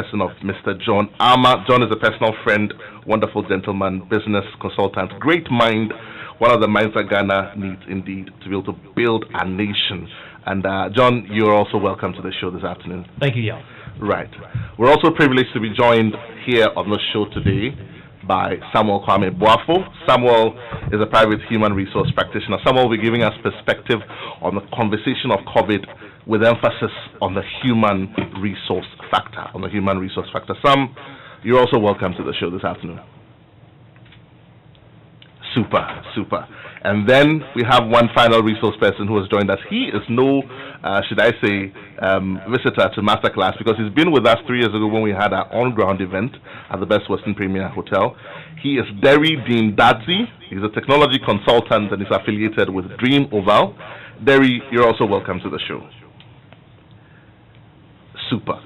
person of Mr. John Armour. John is a personal friend, wonderful gentleman, business consultant, great mind, one of the minds that Ghana needs indeed to be able to build a nation. And John, you're also welcome to the show this afternoon. Thank you, Yao. Right. We're also privileged to be joined here on the show today by Samuel Kwame Boafo. Samuel is a private human resource practitioner. Samuel will be giving us perspective on the conversation of COVID with emphasis on the human resource factor. Sam, you're also welcome to the show this afternoon. Super. And then we have one final resource person who has joined us. He is no, visitor to MasterClass because he's been with us 3 years ago when we had our on-ground event at the Best Western Premier Hotel. He is Derry Dean Dadzi. He's a technology consultant and is affiliated with Dream Oval. Derry, you're also welcome to the show. Super.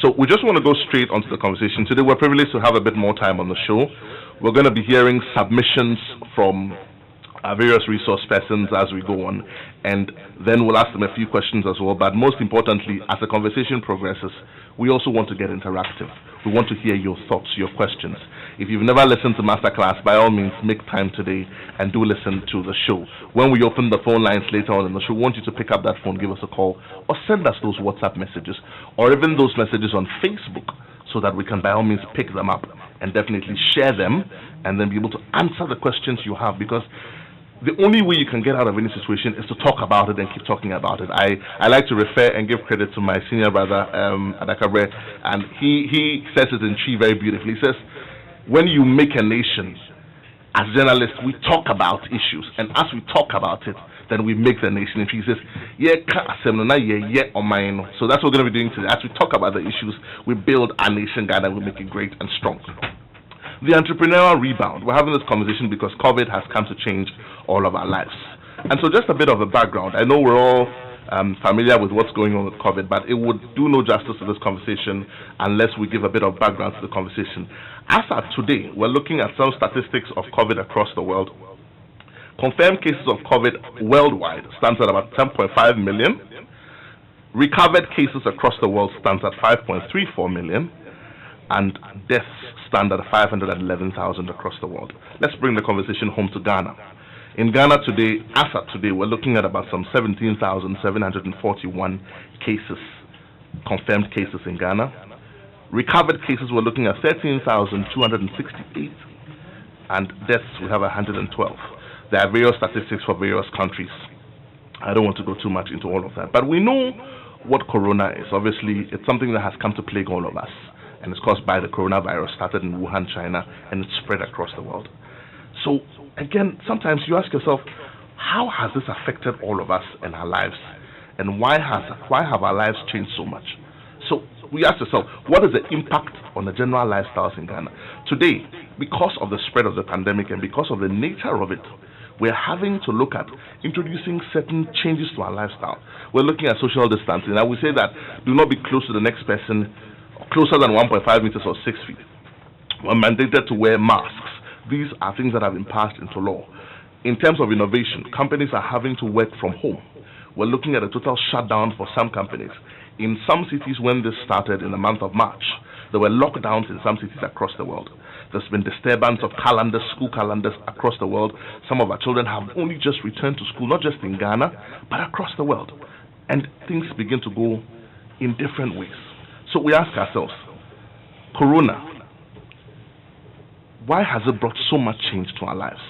So we just want to go straight onto the conversation. Today we're privileged to have a bit more time on the show. We're going to be hearing submissions from various resource persons as we go on, and then we'll ask them a few questions as well. But most importantly, as the conversation progresses, we also want to get interactive. We want to hear your thoughts, your questions. If you've never listened to MasterClass, by all means, make time today and do listen to the show. When we open the phone lines later on in the show, we want you to pick up that phone, give us a call, or send us those WhatsApp messages, or even those messages on Facebook, so that we can, by all means, pick them up and definitely share them, and then be able to answer the questions you have, because the only way you can get out of any situation is to talk about it and keep talking about it. I like to refer and give credit to my senior brother, Adakabre, and he says it in Chi very beautifully. He says, when you make a nation, as journalists, we talk about issues, and as we talk about it, then we make the nation. And he says, so that's what we're going to be doing today. As we talk about the issues, we build our nation, Ghana, we make it great and strong. The entrepreneurial rebound. We're having this conversation because COVID has come to change all of our lives. And so just a bit of a background. I know we're all familiar with what's going on with COVID, but it would do no justice to this conversation unless we give a bit of background to the conversation. As of today, we're looking at some statistics of COVID across the world. Confirmed cases of COVID worldwide stands at about 10.5 million. Recovered cases across the world stands at 5.34 million. And deaths stand at 511,000 across the world. Let's bring the conversation home to Ghana. In Ghana today, as of today, we're looking at about some 17,741 cases, confirmed cases in Ghana. Recovered cases, we're looking at 13,268, and deaths, we have 112. There are various statistics for various countries. I don't want to go too much into all of that, but we know what corona is. Obviously, it's something that has come to plague all of us, and it's caused by the coronavirus, started in Wuhan, China, and it's spread across the world. So, again, sometimes you ask yourself, how has this affected all of us and our lives? And why have our lives changed so much? So, we ask yourself, what is the impact on the general lifestyles in Ghana? Today, because of the spread of the pandemic and because of the nature of it, we're having to look at introducing certain changes to our lifestyle. We're looking at social distancing. I would say that do not be close to the next person, closer than 1.5 meters or 6 feet. We're mandated to wear masks. These are things that have been passed into law. In terms of innovation, companies are having to work from home. We're looking at a total shutdown for some companies. In some cities, when this started in the month of March, there were lockdowns in some cities across the world. There's been disturbance of calendars, school calendars across the world. Some of our children have only just returned to school, not just in Ghana, but across the world. And things begin to go in different ways. So we ask ourselves, Corona, why has it brought so much change to our lives?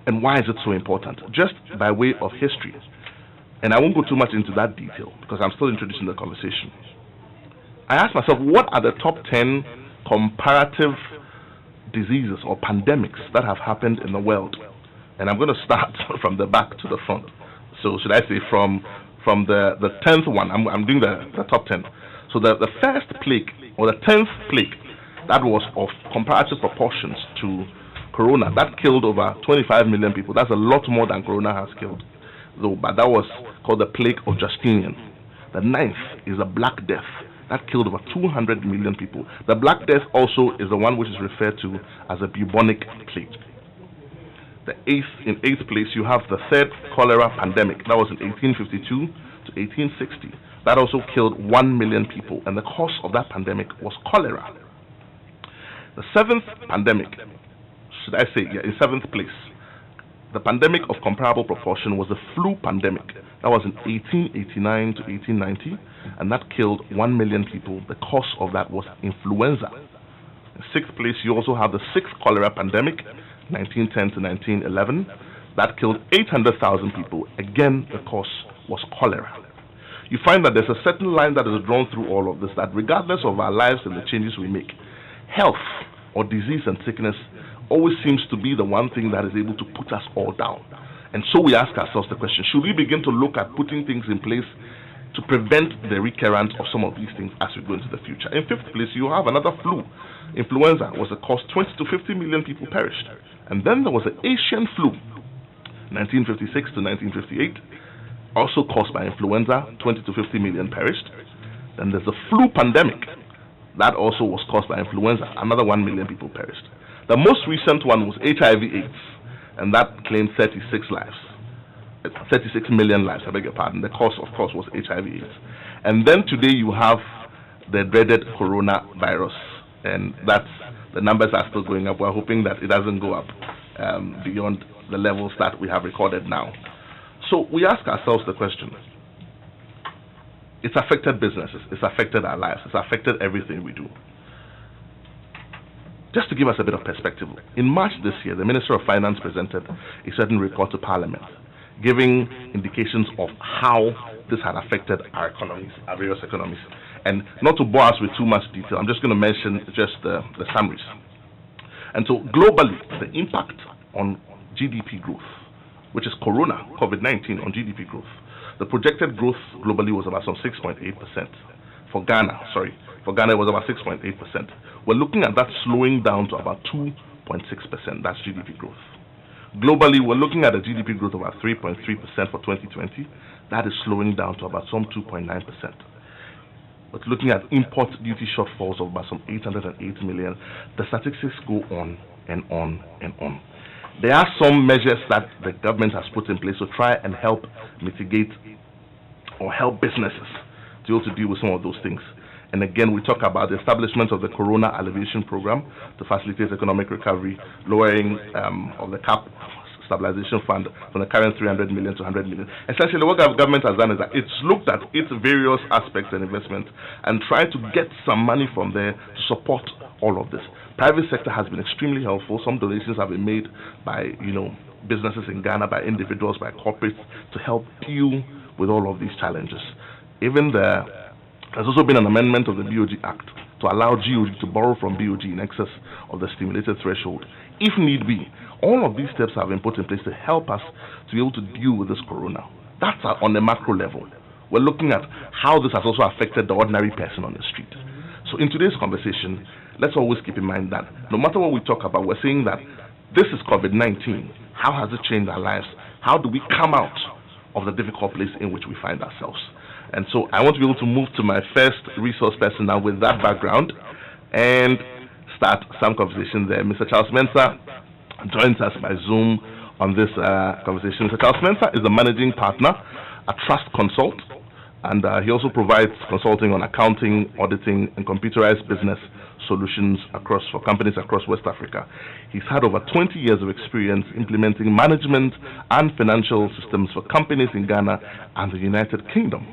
And why is it so important? Just by way of history. And I won't go too much into that detail because I'm still introducing the conversation. I asked myself, what are the top 10 comparative diseases or pandemics that have happened in the world? And I'm going to start from the back to the front. So should I say from the 10th one? I'm doing the top 10. So the first plague, or the 10th plague, that was of comparative proportions to Corona. That killed over 25 million people. That's a lot more than Corona has killed, though. But that was called the plague of Justinian. The 9th is the Black Death. That killed over 200 million people. The Black Death also is the one which is referred to as a bubonic plague. In 8th place, you have the 3rd cholera pandemic. That was in 1852 to 1860. That also killed 1 million people, and the cause of that pandemic was cholera. The seventh pandemic, should I say, in seventh place, the pandemic of comparable proportion was the flu pandemic. That was in 1889 to 1890, and that killed 1 million people. The cause of that was influenza. In sixth place, you also have the sixth cholera pandemic, 1910 to 1911. That killed 800,000 people. Again, the cause was cholera. You find that there's a certain line that is drawn through all of this, that regardless of our lives and the changes we make, health or disease and sickness always seems to be the one thing that is able to put us all down. And so we ask ourselves the question, should we begin to look at putting things in place to prevent the recurrence of some of these things as we go into the future? In fifth place, you have another flu. Influenza was a cause, 20 to 50 million people perished. And then there was the Asian flu, 1956 to 1958, also caused by influenza, 20 to 50 million perished. Then there's the flu pandemic. That also was caused by influenza, another 1 million people perished. The most recent one was HIV/AIDS, and that claimed 36 lives. 36 million lives, I beg your pardon. The cause, of course, was HIV/AIDS. And then today you have the dreaded coronavirus, and that's, the numbers are still going up. We're hoping that it doesn't go up beyond the levels that we have recorded now. So we ask ourselves the question, it's affected businesses, it's affected our lives, it's affected everything we do. Just to give us a bit of perspective, in March this year, the Minister of Finance presented a certain report to Parliament, giving indications of how this had affected our economies, our various economies. And not to bore us with too much detail, I'm just going to mention just the summaries. And so globally, the impact on GDP growth, which is COVID-19 on GDP growth, the projected growth globally was about some 6.8%. For Ghana, it was about 6.8%. We're looking at that slowing down to about 2.6%. That's GDP growth. Globally, we're looking at a GDP growth of about 3.3% for 2020. That is slowing down to about some 2.9%. But looking at import duty shortfalls of about some 808 million, the statistics go on and on and on. There are some measures that the government has put in place to try and help mitigate or help businesses to be able to deal with some of those things. And again, we talk about the establishment of the Corona Alleviation Program to facilitate economic recovery, lowering of the cap stabilization fund from the current 300 million to 100 million. Essentially, what the government has done is that it's looked at its various aspects and investments and tried to get some money from there to support all of this. Private sector has been extremely helpful. Some donations have been made by, businesses in Ghana, by individuals, by corporates to help deal with all of these challenges. Even there's also been an amendment of the BOG Act to allow GOG to borrow from BOG in excess of the stimulated threshold, if need be. All of these steps have been put in place to help us to be able to deal with this corona. That's on the macro level. We're looking at how this has also affected the ordinary person on the street. So in today's conversation, let's always keep in mind that no matter what we talk about, we're saying that this is COVID-19. How has it changed our lives? How do we come out of the difficult place in which we find ourselves? And so I want to be able to move to my first resource person now with that background and start some conversation there. Mr. Charles Mensah joins us by Zoom on this conversation. Mr. Charles Mensah is the managing partner at Trust Consult, and he also provides consulting on accounting, auditing, and computerized business solutions for companies across West Africa. He's had over 20 years of experience implementing management and financial systems for companies in Ghana and the United Kingdom.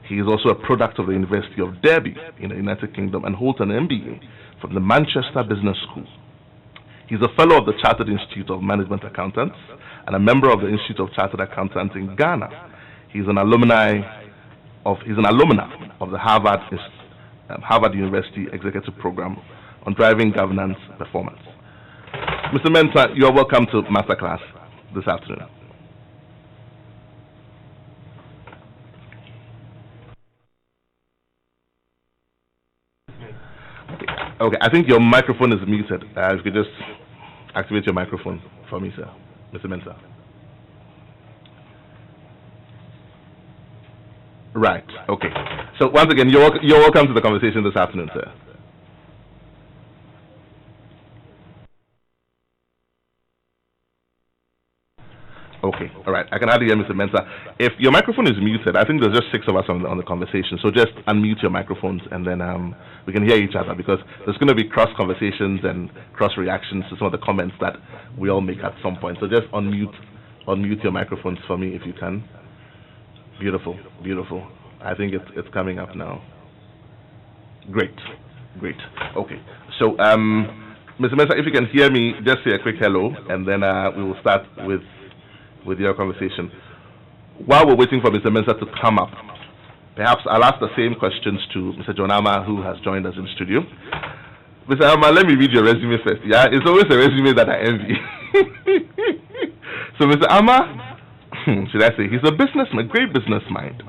He is also a product of the University of Derby in the United Kingdom and holds an MBA from the Manchester Business School. He's a fellow of the Chartered Institute of Management Accountants and a member of the Institute of Chartered Accountants in Ghana. He's an alumna of the Harvard University Executive Program on Driving Governance Performance. Mr. Mensah, you are welcome to MasterClass this afternoon. Okay, I think your microphone is muted. If you could just activate your microphone for me, sir. Mr. Mensah. Right, okay. So once again, you're welcome to the conversation this afternoon, sir. Okay, all right. I can hardly hear Mr. Mensah. If your microphone is muted, I think there's just 6 of us on the conversation, so just unmute your microphones and then we can hear each other, because there's going to be cross conversations and cross reactions to some of the comments that we all make at some point. So just unmute your microphones for me if you can. Beautiful, beautiful. I think it's coming up now. Great. Okay. So, Mr. Mensah, if you can hear me, just say a quick hello, and then we will start with your conversation. While we're waiting for Mr. Mensah to come up, perhaps I'll ask the same questions to Mr. John Ama, who has joined us in studio. Mr. Ama, let me read your resume first. Yeah, it's always a resume that I envy. So, Mr. Ama, should I say, he's a businessman, great business mind.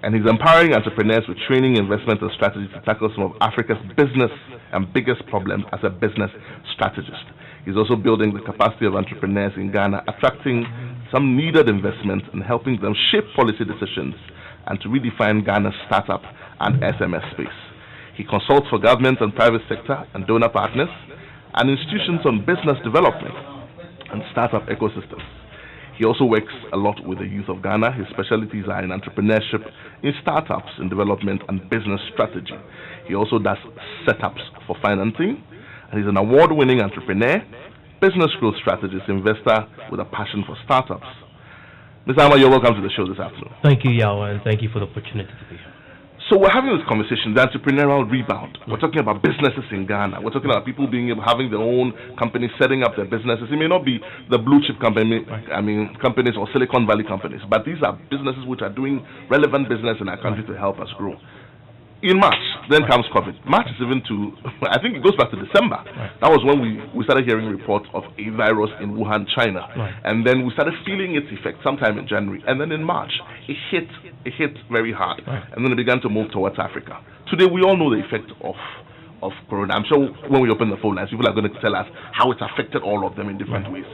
And he's empowering entrepreneurs with training, investment, and strategy to tackle some of Africa's business and biggest problems as a business strategist. He's also building the capacity of entrepreneurs in Ghana, attracting some needed investment and helping them shape policy decisions and to redefine Ghana's startup and SMS space. He consults for government and private sector and donor partners and institutions on business development and startup ecosystems. He also works a lot with the youth of Ghana. His specialties are in entrepreneurship, in startups, in development, and business strategy. He also does setups for financing, and he's an award-winning entrepreneur, business growth strategist, investor with a passion for startups. Mr. Ama, you're welcome to the show this afternoon. Thank you, Yao, and thank you for the opportunity to be here. So we're having this conversation, the entrepreneurial rebound. We're talking about businesses in Ghana. We're talking about people having their own companies, setting up their businesses. It may not be the blue chip companies or Silicon Valley companies, but these are businesses which are doing relevant business in our country to help us grow. In March, then comes COVID. March is even I think it goes back to December. That was when we started hearing reports of a virus in Wuhan, China. And then we started feeling its effect sometime in January. And then in March, it hit very hard. And then it began to move towards Africa. Today, we all know the effect of Corona. I'm sure when we open the phone lines, people are going to tell us how it's affected all of them in different ways.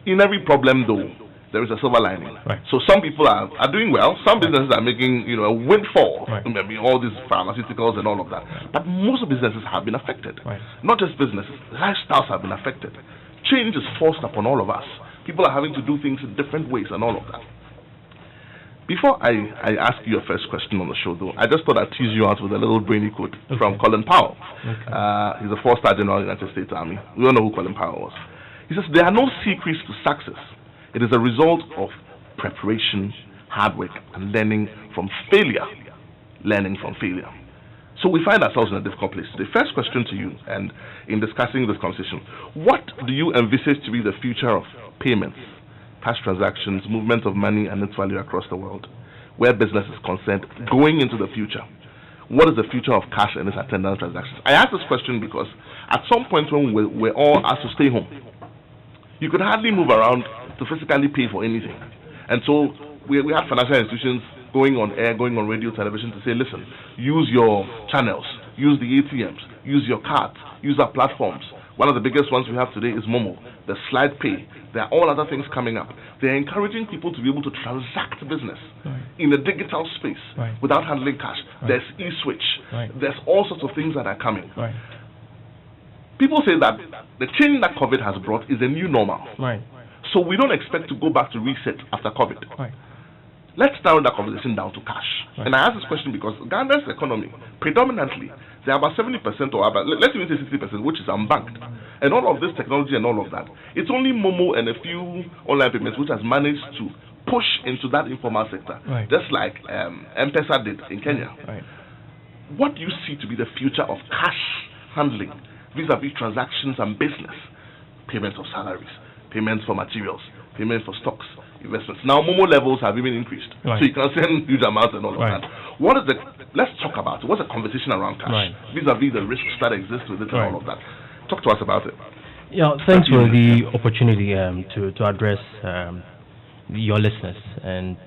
In every problem, though, there is a silver lining. So some people are doing well. Some businesses are making a windfall. Maybe all these pharmaceuticals and all of that. But most businesses have been affected. Not just businesses, lifestyles have been affected. Change is forced upon all of us. People are having to do things in different ways and all of that. Before I ask you your first question on the show, though, I just thought I'd tease you out with a little brainy quote from Colin Powell. He's a 4-star general in the United States Army. We all know who Colin Powell was. He says, "There are no secrets to success. It is a result of preparation, hard work, and learning from failure. So we find ourselves in a difficult place. The first question to you, and in discussing this conversation, what do you envisage to be the future of payments, cash transactions, movement of money and its value across the world, where business is concerned, going into the future? What is the future of cash and its attendant transactions?" I ask this question because at some point when we're all asked to stay home, you could hardly move around to physically pay for anything. And so we have financial institutions going on air, going on radio, television to say, listen, use your channels, use the ATMs, use your cards, use our platforms. One of the biggest ones we have today is Momo, the Slide Pay. There are all other things coming up. They're encouraging people to be able to transact business in a digital space without handling cash. There's e-switch. There's all sorts of things that are coming. People say that the change that COVID has brought is a new normal. So we don't expect to go back to reset after COVID. Let's narrow that conversation down to cash. And I ask this question because Ghana's economy, predominantly, there are about 70% or about, let's even say 60%, which is unbanked. And all of this technology and all of that, it's only Momo and a few online payments which has managed to push into that informal sector, just like M-Pesa did in Kenya. What do you see to be the future of cash handling vis-a-vis transactions and business? Payments of salaries, payments for materials, payments for stocks, investments. Now Momo levels have even increased, so you can send huge amounts and all of that. What is let's talk about it. What's the conversation around cash vis-a-vis the risks that exist with it and all of that? Talk to us about it. Yeah, thanks for the opportunity to address your listeners and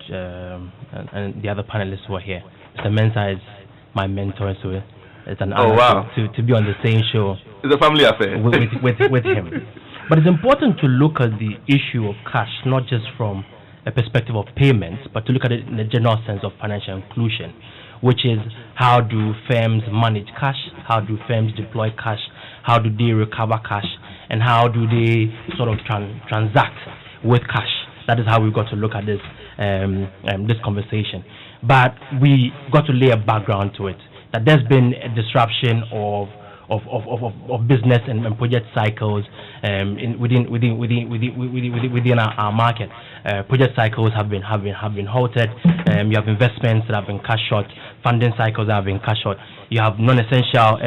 the other panelists who are here. Mr. Mensah is my mentor, so it's an honor to be on the same show. It's a family affair with him. But it's important to look at the issue of cash, not just from a perspective of payments, but to look at it in the general sense of financial inclusion, which is how do firms manage cash, how do firms deploy cash, how do they recover cash, and how do they sort of transact with cash. That is how we got to look at this this conversation. But we got to lay a background to it, that there's been a disruption of business and project cycles within our market. Project cycles have been halted. You have investments that have been cut short, funding cycles that have been cut short. You have non-essential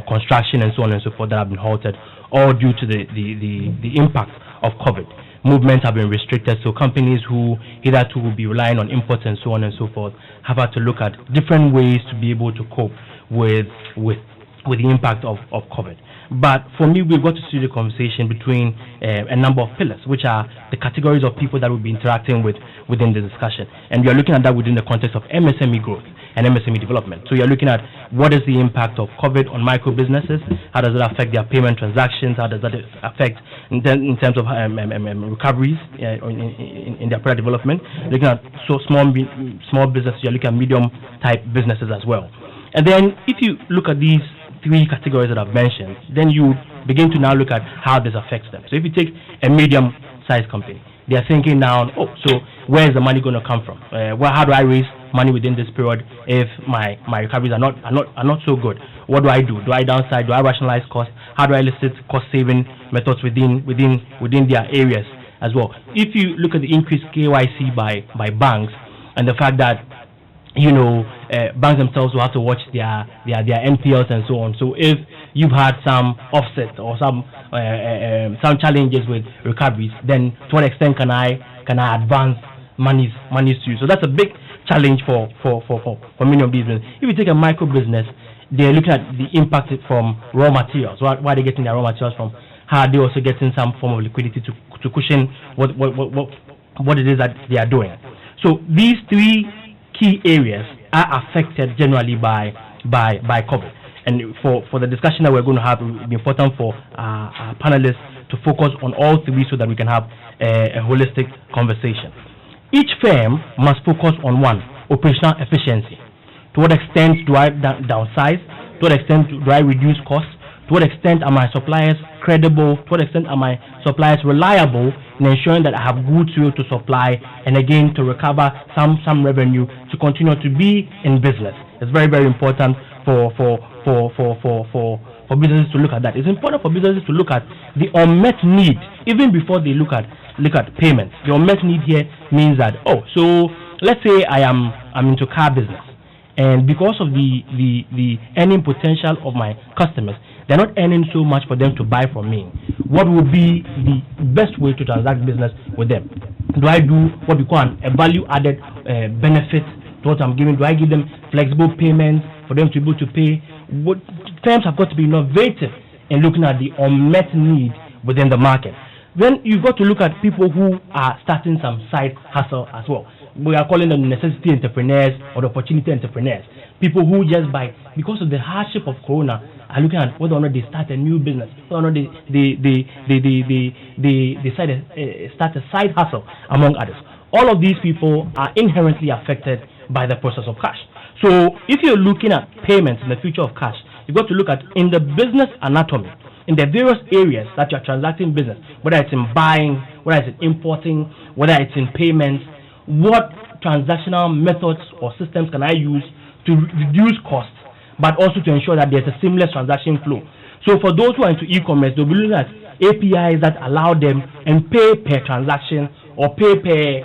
construction and so on and so forth that have been halted, all due to the impact of COVID. Movements have been restricted, so companies who hitherto will be relying on imports and so on and so forth have had to look at different ways to be able to cope with the impact of COVID. But for me, we've got to see the conversation between a number of pillars, which are the categories of people that we'll be interacting with within the discussion. And we are looking at that within the context of MSME growth and MSME development. So you're looking at what is the impact of COVID on micro businesses, how does it affect their payment transactions, how does that affect in terms of recoveries in their product development. Looking at small businesses, you're looking at medium type businesses as well. And then if you look at these three categories that I've mentioned, then you begin to now look at how this affects them. So if you take a medium-sized company, they are thinking now, so where is the money going to come from? How do I raise money within this period if my recoveries are not so good? What do I do? Do I downsize? Do I rationalize costs? How do I elicit cost-saving methods within their areas as well? If you look at the increased KYC by banks and the fact that banks themselves will have to watch their NPLs and so on. So if you've had some offset or some challenges with recoveries, then to what extent can I advance monies to you? So that's a big challenge for many of these businesses. If you take a micro business, they're looking at the impact from raw materials. Where are they getting their raw materials from? How are they also getting some form of liquidity to cushion what it is that they are doing? So these three key areas are affected generally by COVID. And for the discussion that we're going to have, it will be important for our panelists to focus on all three so that we can have a holistic conversation. Each firm must focus on one, operational efficiency. To what extent do I downsize? To what extent do I reduce costs? To what extent are my suppliers credible? To what extent are my suppliers reliable in ensuring that I have goods to supply and again to recover some revenue to continue to be in business? It's very, very important for businesses to look at that. It's important for businesses to look at the unmet need even before they look at payments. The unmet need here means that so let's say I'm into car business, and because of the earning potential of my customers, they're not earning so much for them to buy from me. What would be the best way to transact business with them? Do I do what we call a value-added benefit to what I'm giving? Do I give them flexible payments for them to be able to pay? Firms have got to be innovative in looking at the unmet need within the market. Then you've got to look at people who are starting some side hustle as well. We are calling them necessity entrepreneurs or the opportunity entrepreneurs. People who just because of the hardship of Corona, are looking at whether or not they start a new business, whether or not they start a side hustle, among others. All of these people are inherently affected by the process of cash. So if you're looking at payments in the future of cash, you've got to look at in the business anatomy, in the various areas that you're transacting business, whether it's in buying, whether it's in importing, whether it's in payments, what transactional methods or systems can I use to reduce costs, but also to ensure that there's a seamless transaction flow. So for those who are into e-commerce, they'll be looking at APIs that allow them and pay per transaction or pay per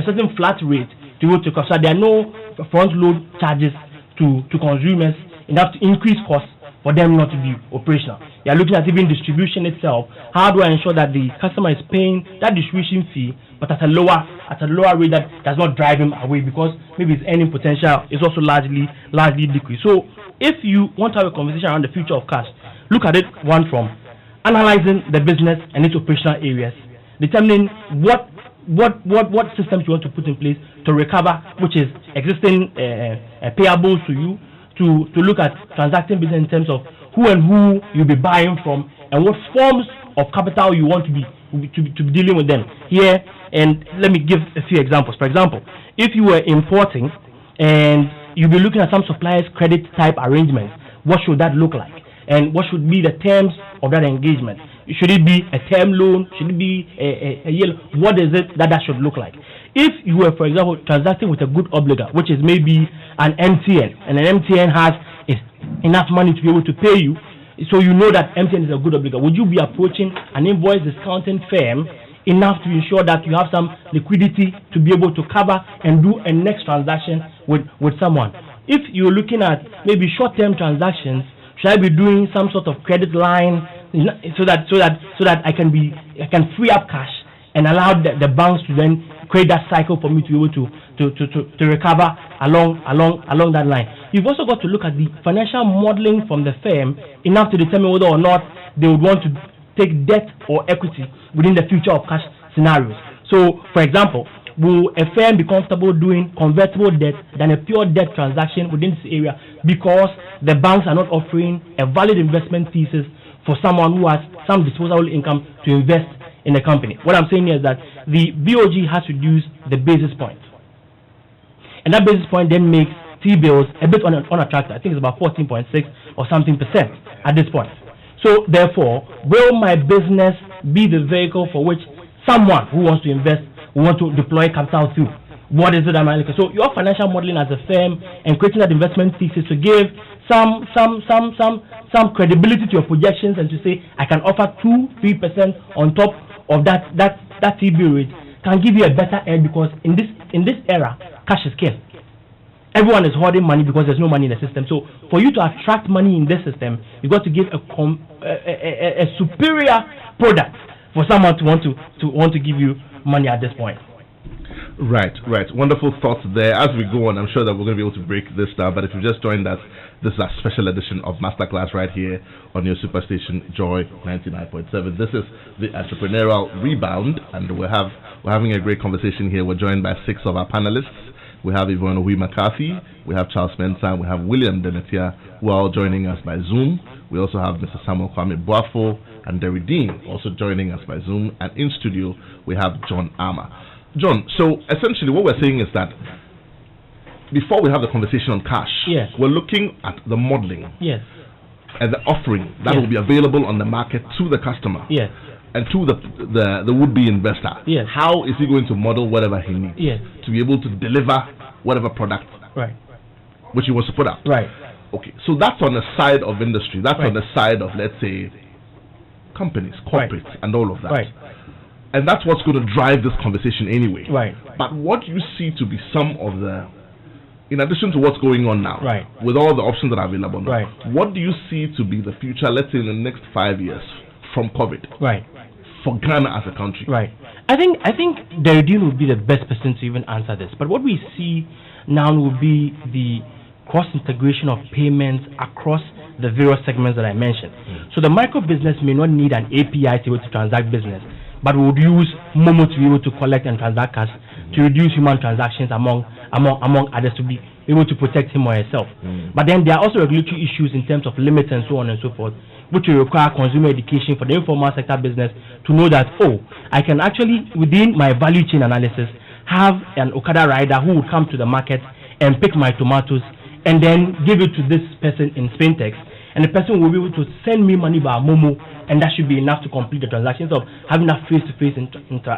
certain flat rate to go to cost. So there are no front load charges to consumers enough to increase costs for them not to be operational. They are looking at even distribution itself. How do I ensure that the customer is paying that distribution fee, but at a lower rate that does not drive him away because maybe his earning potential is also largely decreased. So if you want to have a conversation around the future of cash, look at it one from analyzing the business and its operational areas, determining what systems you want to put in place to recover, which is existing payables to you, to look at transacting business in terms of who and who you'll be buying from and what forms of capital you want to be dealing with them here. And let me give a few examples. For example, if you were importing and you'll be looking at some suppliers' credit type arrangements, what should that look like? And what should be the terms of that engagement? Should it be a term loan? Should it be a year? What is it that should look like? If you were, for example, transacting with a good obligor, which is maybe an MTN, and an MTN has enough money to be able to pay you, so you know that MTN is a good obligor, would you be approaching an invoice discounting firm enough to ensure that you have some liquidity to be able to cover and do a next transaction with someone? If you're looking at maybe short-term transactions, should I be doing some sort of credit line so that I can free up cash and allow the banks to then create that cycle for me to be able to recover along that line? You've also got to look at the financial modeling from the firm enough to determine whether or not they would want to take debt or equity within the future of cash scenarios. So, for example, will a firm be comfortable doing convertible debt than a pure debt transaction within this area because the banks are not offering a valid investment thesis for someone who has some disposable income to invest in the company? What I'm saying here is that the BOG has reduced the basis point, and that basis point then makes T-bills a bit unattractive. I think it's about 14.6 or something percent at this point. So therefore, will my business be the vehicle for which someone who wants to invest will want to deploy capital through? What is it I'm looking? So your financial modeling as a firm and creating that investment thesis to give some credibility to your projections and to say I can offer 2-3% on top of that T-bill rate can give you a better edge, because in this era, cash is king. Everyone is hoarding money because there's no money in the system. So for you to attract money in this system, you've got to give a superior product for someone to want to give you money at this point. Right. Wonderful thoughts there. As we go on, I'm sure that we're going to be able to break this down. But if you just joined us, this is a special edition of MasterClass right here on your superstation Joy 99.7. This is the Entrepreneurial Rebound, and we're having a great conversation here. We're joined by 6 of our panelists. We have Yvonne Owi McCarthy, we have Charles Mensah, we have William Denetia, who are all joining us by Zoom. We also have Mr. Samuel Kwame Boafo and Derry Dean also joining us by Zoom. And in studio, we have John Armour. John, so essentially what we're saying is that before we have the conversation on cash, yes, we're looking at the modeling, yes, and the offering that yes, will be available on the market to the customer, yes, and to the would-be investor. Yes. How is he going to model whatever he needs, yes, to be able to deliver whatever product, right, which he wants to put out? Right. Okay, so that's on the side of industry. That's right, on the side of, let's say, companies, corporates, right, and all of that. Right. And that's what's going to drive this conversation anyway. Right. But what you see to be some of the, in addition to what's going on now, right, with all the options that are available now, right, what do you see to be the future, let's say in the next 5 years from COVID, right, for Ghana as a country? Right. I think Derry Dean would be the best person to even answer this. But what we see now will be the cross-integration of payments across the various segments that I mentioned. So the micro business may not need an API to be able to transact business, but we would use Momo to be able to collect and transact cash to reduce human transactions among others, to be able to protect him or herself. But then there are also regulatory issues in terms of limits and so on and so forth, which will require consumer education for the informal sector business to know that, I can actually, within my value chain analysis, have an Okada rider who would come to the market and pick my tomatoes and then give it to this person in Spaintex, and the person will be able to send me money by Momo, and that should be enough to complete the transactions of having that face-to-face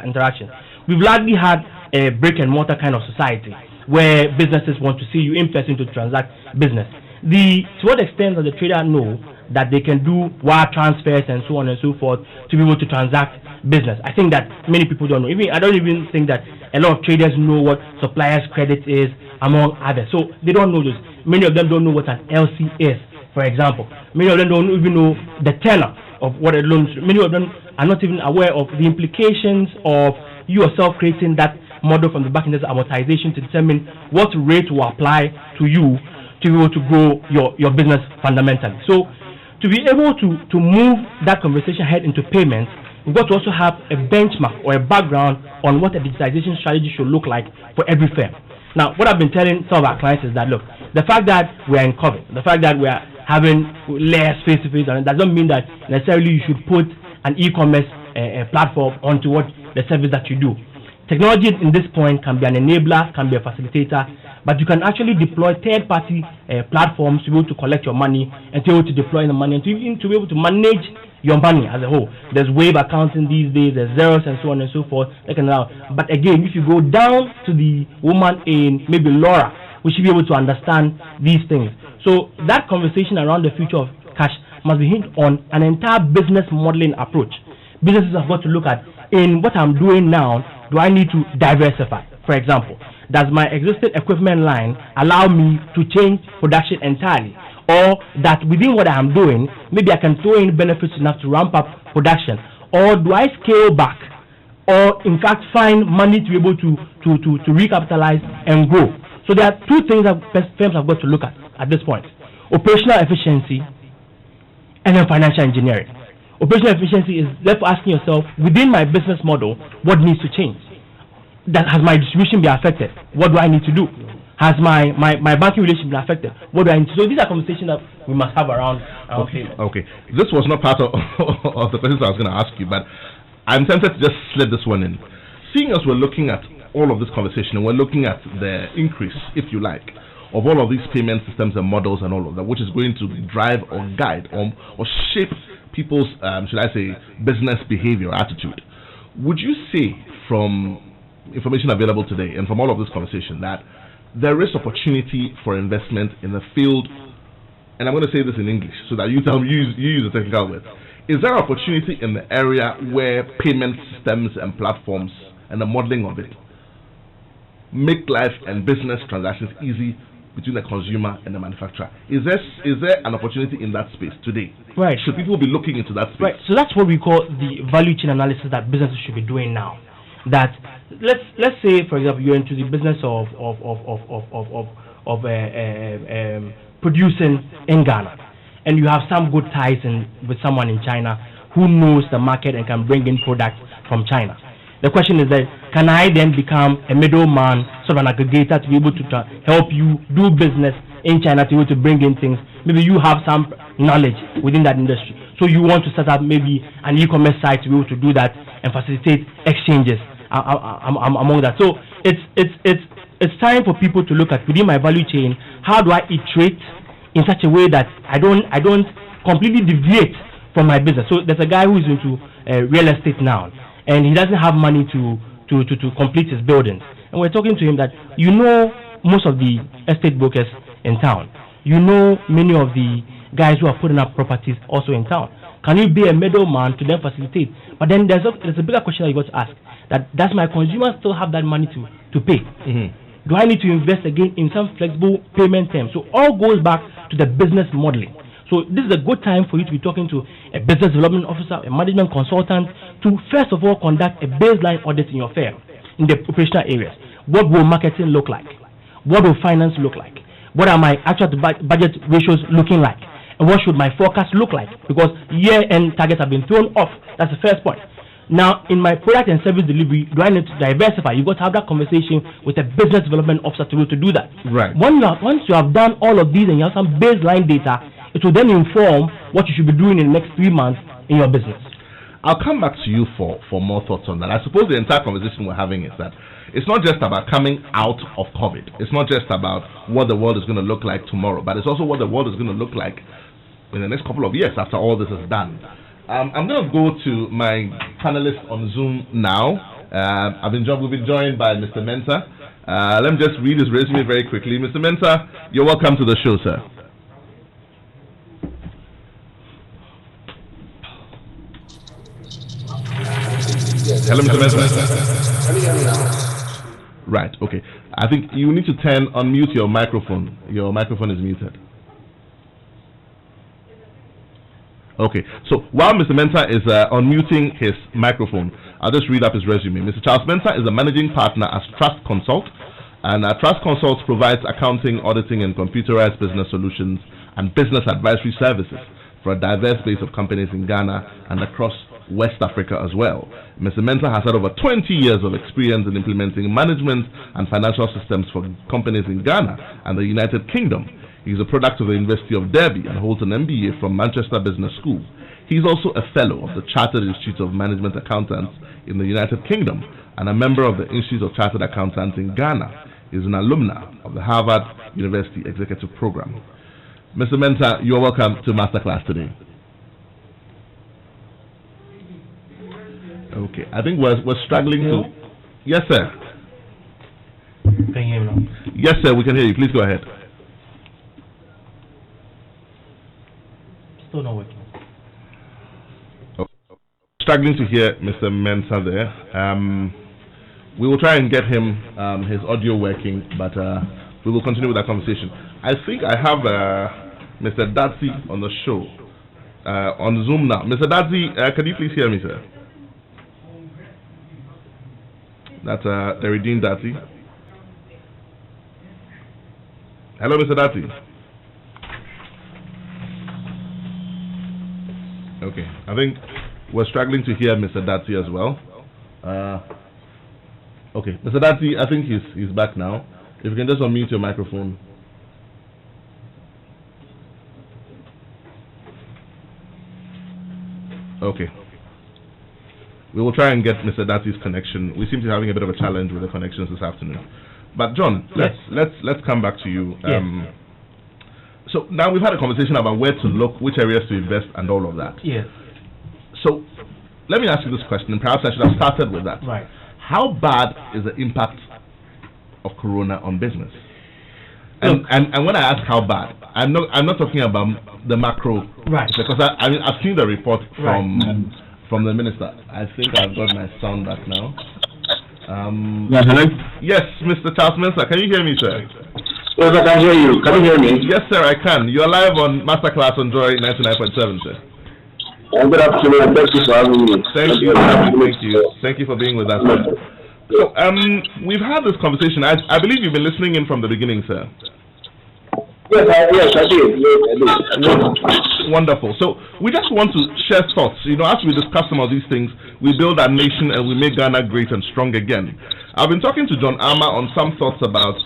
interaction. We've largely had a brick-and-mortar kind of society where businesses want to see you in person to transact business. To what extent does the trader know that they can do wire transfers and so on and so forth to be able to transact business? I think that many people don't know. I don't even think that a lot of traders know what supplier's credit is, among others. So they don't know this. Many of them don't know what an LC is, for example. Many of them don't even know the tenor of what a loan is. Many of them are not even aware of the implications of you yourself creating that model from the back end as amortization to determine what rate will apply to you to be able to grow your business fundamentally. So to be able to move that conversation ahead into payments, we've got to also have a benchmark or a background on what a digitization strategy should look like for every firm. Now, what I've been telling some of our clients is that, look, the fact that we're in COVID, the fact that we are having less face-to-face, and it doesn't mean that necessarily you should put an e-commerce platform onto what the service that you do. Technology in this point can be an enabler, can be a facilitator, But you can actually deploy third-party platforms to be able to collect your money and to be able to deploy the money and to even to be able to manage your money as a whole. There's wave accounting these days, there's zeros and so on and so forth. But again, if you go down to the woman in maybe Laura, we should be able to understand these things. So that conversation around the future of cash must be hinged on an entire business modeling approach. Businesses have got to look at, in what I'm doing now, do I need to diversify? For example, does my existing equipment line allow me to change production entirely? Or that within what I'm doing, maybe I can throw in benefits enough to ramp up production? Or do I scale back? Or in fact find money to be able to recapitalize and grow? So there are two things that firms have got to look at this point. Operational efficiency and then financial engineering. Operational efficiency is therefore asking yourself, within my business model, what needs to change? Has my distribution been affected? What do I need to do? Has my banking relationship been affected? What do I need to do? So these are conversations that we must have around payments. Okay. This was not part of the questions I was going to ask you, but I'm tempted to just slip this one in. Seeing as we're looking at all of this conversation and we're looking at the increase, if you like, of all of these payment systems and models and all of that, which is going to drive or guide or shape people's, should I say, business behavior, attitude. Would you say, from information available today and from all of this conversation, that there is opportunity for investment in the field, and I'm going to say this in English so that you use the technical word. Is there opportunity in the area where payment systems and platforms and the modeling of it make life and business transactions easy between the consumer and the manufacturer? Is there an opportunity in that space today? Right. Should people be looking into that space? Right. So that's what we call the value chain analysis that businesses should be doing now. That let's say, for example, you're into the business of producing in Ghana, and you have some good ties with someone in China who knows the market and can bring in products from China. The question is that, can I then become a middleman, sort of an aggregator, to be able to help you do business in China, to be able to bring in things? Maybe you have some knowledge within that industry, so you want to set up maybe an e-commerce site to be able to do that and facilitate exchanges among that. So it's time for people to look at, within my value chain, how do I iterate in such a way that I don't completely deviate from my business. So there's a guy who is into real estate now, and he doesn't have money to complete his buildings. And we're talking to him that, you know, most of the estate brokers in town, you know, many of the guys who are putting up properties also in town. Can you be a middleman to then facilitate? But then there's a bigger question that you got to ask, that does my consumer still have that money to pay? Mm-hmm. Do I need to invest again in some flexible payment terms? So all goes back to the business modeling. So this is a good time for you to be talking to a business development officer, a management consultant, to first of all conduct a baseline audit in your firm in the operational areas. What will marketing look like? What will finance look like? What are my actual budget ratios looking like? And what should my forecast look like? Because year-end targets have been thrown off. That's the first point. Now, in my product and service delivery, do I need to diversify? You've got to have that conversation with a business development officer to be able to do that. Right. Once you have done all of these and you have some baseline data, it will then inform what you should be doing in the next 3 months in your business. I'll come back to you for more thoughts on that. I suppose the entire conversation we're having is that it's not just about coming out of COVID. It's not just about what the world is going to look like tomorrow, but it's also what the world is going to look like in the next couple of years after all this is done. I'm going to go to my panelists on Zoom now. We've been joined by Mr. Mensah. Let me just read his resume very quickly. Mr. Mensah, you're welcome to the show, sir. Hello, Mr. Mensah. Right, okay. I think you need to unmute your microphone. Your microphone is muted. Okay, so while Mr. Mensah is unmuting his microphone, I'll just read up his resume. Mr. Charles Mensah is a managing partner at Trust Consult, and Trust Consult provides accounting, auditing, and computerized business solutions and business advisory services for a diverse base of companies in Ghana and across West Africa as well. Mr. Mensah has had over 20 years of experience in implementing management and financial systems for companies in Ghana and the United Kingdom. He is a product of the University of Derby and holds an MBA from Manchester Business School. He is also a fellow of the Chartered Institute of Management Accountants in the United Kingdom and a member of the Institute of Chartered Accountants in Ghana. is an alumna of the Harvard University Executive Program. Mr. Mensah, you are welcome to MasterClass today. Okay, I think we're struggling to... Yes, sir. Can you hear me now? Yes, sir, we can hear you. Please go ahead. Still not working. Struggling to hear Mr. Mensah there. We will try and get him his audio working, but we will continue with that conversation. I think I have Mr. Datsi on the show on Zoom now. Mr. Datsi, can you please hear me, sir? That's Deridine Datsi. Hello, Mr. Datsi. Okay, I think we're struggling to hear Mr. Datsi as well. Okay, Mr. Datsi, I think he's back now. If you can just unmute your microphone. Okay. We will try and get Mr. Datsi's connection. We seem to be having a bit of a challenge with the connections this afternoon. But John, let's come back to you. Yes. So now we've had a conversation about where to look, which areas to invest, and all of that. Yes. So let me ask you this question, and perhaps I should have started with that. Right. How bad is the impact of Corona on business? And when I ask how bad, I'm not talking about the macro, right? Because I've seen the report from the minister. I think I've got my sound back now. Hello? Yes, Mr. Charles Mensah, can you hear me, sir? Yes, I can hear you. Can you hear me? Yes, sir, I can. You're live on MasterClass on Joy997FM, sir. Good afternoon. Thank you for having me. Thank you. Thank you for being with us, sir. So, we've had this conversation. I believe you've been listening in from the beginning, sir. Yes, I did. Wonderful. So, we just want to share thoughts. You know, as we discuss some of these things, we build our nation and we make Ghana great and strong again. I've been talking to John Armour on some thoughts about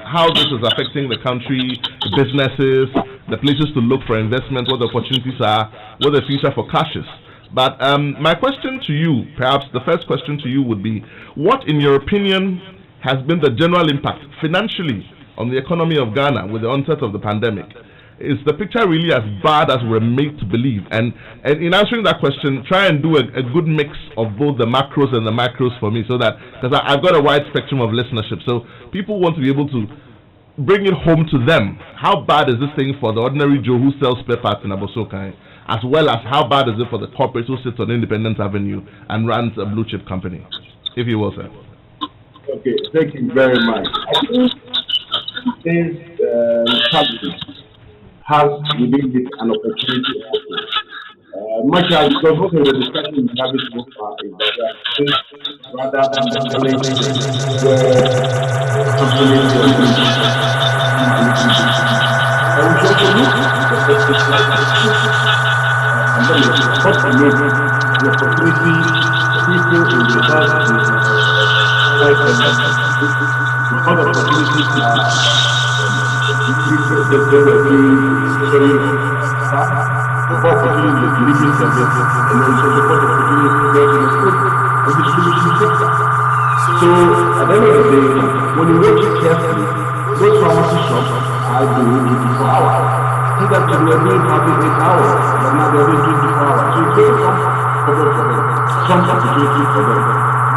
how this is affecting the country, businesses, the places to look for investment, what the opportunities are, what the future for cash is. But my question to you, perhaps the first question to you would be, what in your opinion has been the general impact financially on the economy of Ghana with the onset of the pandemic? Is the picture really as bad as we're made to believe? And in answering that question, try and do a good mix of both the macros and the micros for me, so that, because I've got a wide spectrum of listenership, so people want to be able to bring it home to them. How bad is this thing for the ordinary Joe who sells spare parts in Abosokai, as well as how bad is it for the corporate who sits on Independence Avenue and runs a blue chip company? If you will, sir. Okay, thank you very much. I think this subject has within it an opportunity also. Much as because most of the discussion we have so far is that rather than the challenges where companies are doing and we should also look at the perspective and then what to make the opportunity people in the health because opportunities are So at the end of the day, when you watch it carefully, those pharmacy shops are doing 24 hours. See that they were doing 48 hours, but now they're doing 24 hours. So it's very some problem for them, some opportunity for them.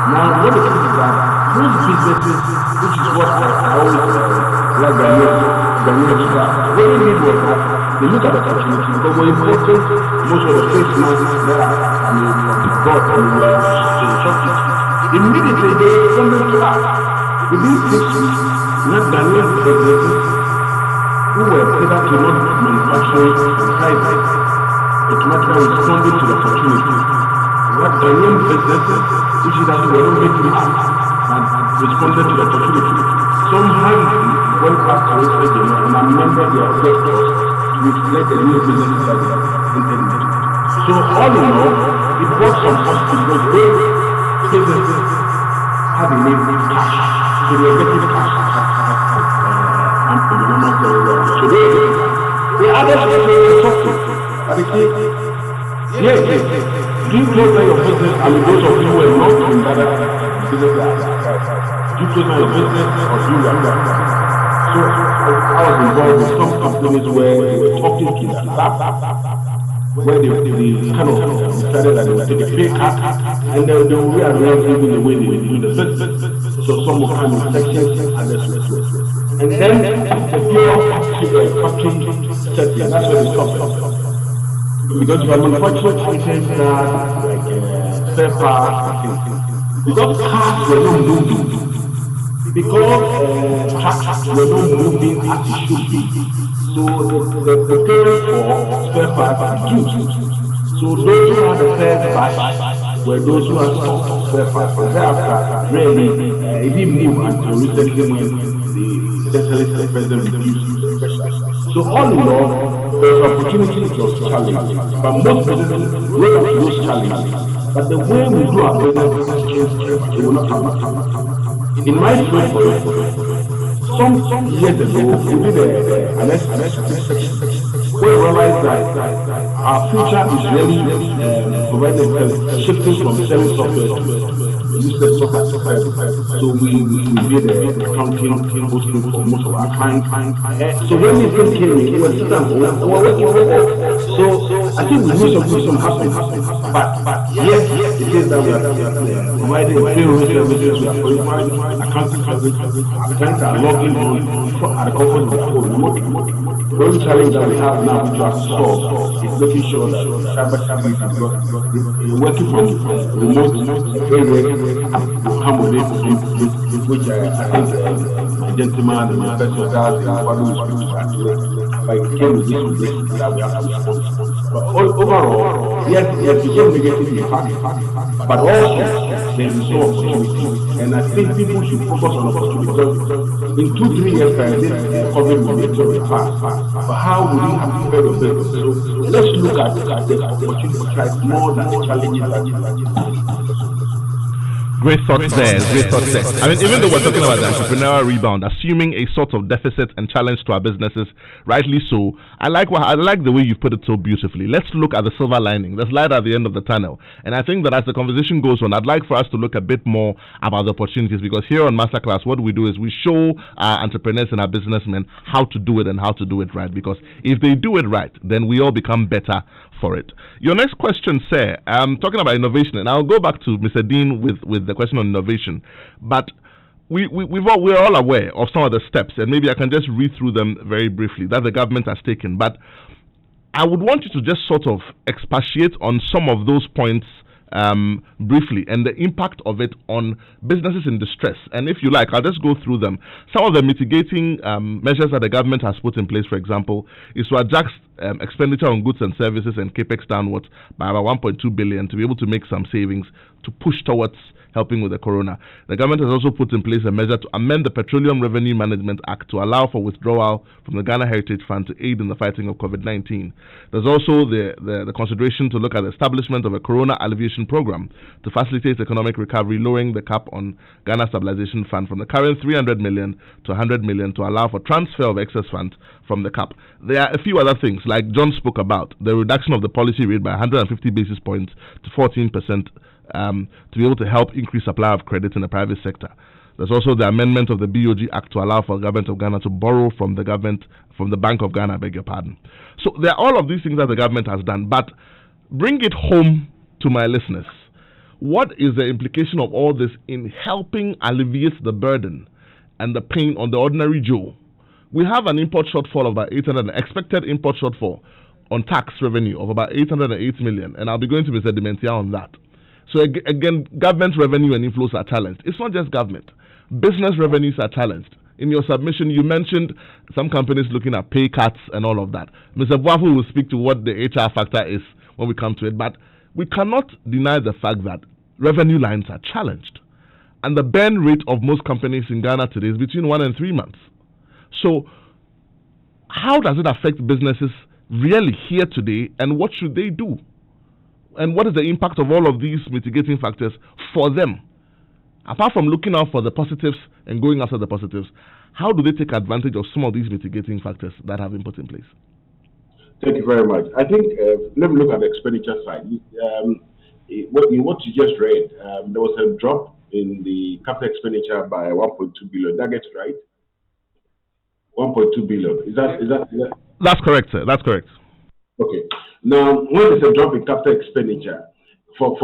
Now what it is that those businesses, which is what I always say, like the what they did was that they look at the opportunity because when important, most of the face masks there are, God immediately they come to us. Within 6 weeks, not Ghanaian businesses who were able to not manufacture and private automatically responded to the opportunity. What Ghanaian businesses, which is that were not making up and responded to the opportunity. Some hungry went back to West Virginia and amended their sectors to reflect the new businesses that they are intending to. So all in all, it brought some positive because those businesses had a need for cash. So they were getting cash. So the others were talking. But they say, yes, do you close down your business and those of you who are not in that business you chosen a business or do you acquire? So I was involved with some companies where they were talking to their staff, where they kind of decided that they would take a pay cut, and then they will rearrange even the way they do the business. So some will come in sections, others will flow. And then the pure factory setting, that's where they stop. Because you are manufacturing items that like spare parts and things. Because cars were not moving, because trucks were not moving as it should be. So the payment for spare parts reduced. So those who had the first batch were those who had stock of spare parts. And thereafter, really, it didn't move until recently when the essentially the president reduced the pressure. So all in all, there was opportunity, it was challenge. But most businesses rose up to those challenges. But the way we do our business has changed forever. It will not happen. In my field, for instance, some years ago, we did an exercise section. We realized that our future is really providing shifting from selling software to using software. So we did accounting hosting for most of our clients. So when this thing came in, it was simple. So I think we need some happen. But yes, it is that we are providing payroll services, we are providing accounting services. Our clients are logging on at the comfort of their home remotely. The only challenge that we have now to solve is making sure that cybersecurity is working from remote areas will come with it, which I think my gentleman and my person does in Kwadu will speak to that later. But it came with this that we have to respond to. But overall, yes, it became negative impact, but also there is no opportunity. And I think people should focus on opportunity because in 2-3 years time, this COVID will be going fast. But how will we have prepared the business? So let's look at the opportunity side more than the challenges that you have. Great thoughts there. Great thoughts there. I mean, even though we're talking about the entrepreneurial rebound, assuming a sort of deficit and challenge to our businesses, rightly so. I like the way you've put it so beautifully. Let's look at the silver lining. There's light at the end of the tunnel. And I think that as the conversation goes on, I'd like for us to look a bit more about the opportunities, because here on MasterClass, what we do is we show our entrepreneurs and our businessmen how to do it and how to do it right. Because if they do it right, then we all become better for it. Your next question, sir, talking about innovation, and I'll go back to Mr. Dean with the question on innovation, but we're all aware of some of the steps, and maybe I can just read through them very briefly that the government has taken, but I would want you to just sort of expatiate on some of those points briefly and the impact of it on businesses in distress. And if you like, I'll just go through them. Some of the mitigating measures that the government has put in place, for example, is to adjust expenditure on goods and services and capex downwards by about 1.2 billion to be able to make some savings to push towards helping with the corona. The government has also put in place a measure to amend the Petroleum Revenue Management Act to allow for withdrawal from the Ghana Heritage Fund to aid in the fighting of COVID-19. There's also the consideration to look at the establishment of a corona alleviation program to facilitate economic recovery, lowering the cap on Ghana Stabilization Fund from the current 300 million to 100 million to allow for transfer of excess funds from the cap. There are a few other things, like John spoke about, the reduction of the policy rate by 150 basis points to 14%, to be able to help increase supply of credit in the private sector. There's also the amendment of the BOG Act to allow for the government of Ghana to borrow from the Bank of Ghana, I beg your pardon. So there are all of these things that the government has done, but bring it home to my listeners. What is the implication of all this in helping alleviate the burden and the pain on the ordinary Joe? We have an import shortfall of about expected import shortfall on tax revenue of about 808 million, and I'll be going to Mr. Dementia on that. So again, government revenue and inflows are challenged. It's not just government. Business revenues are challenged. In your submission, you mentioned some companies looking at pay cuts and all of that. Mr. Barnafo will speak to what the HR factor is when we come to it, but we cannot deny the fact that revenue lines are challenged. And the burn rate of most companies in Ghana today is between 1 and 3 months. So how does it affect businesses really here today, and what should they do? And what is the impact of all of these mitigating factors for them? Apart from looking out for the positives and going after the positives, how do they take advantage of some of these mitigating factors that have been put in place? Thank you very much. I think, let me look at the expenditure side. What you just read, there was a drop in the capital expenditure by 1.2 billion. That gets right? 1.2 billion. Is that? That's correct, sir. That's correct. Okay. Now, when there's a drop in capital expenditure for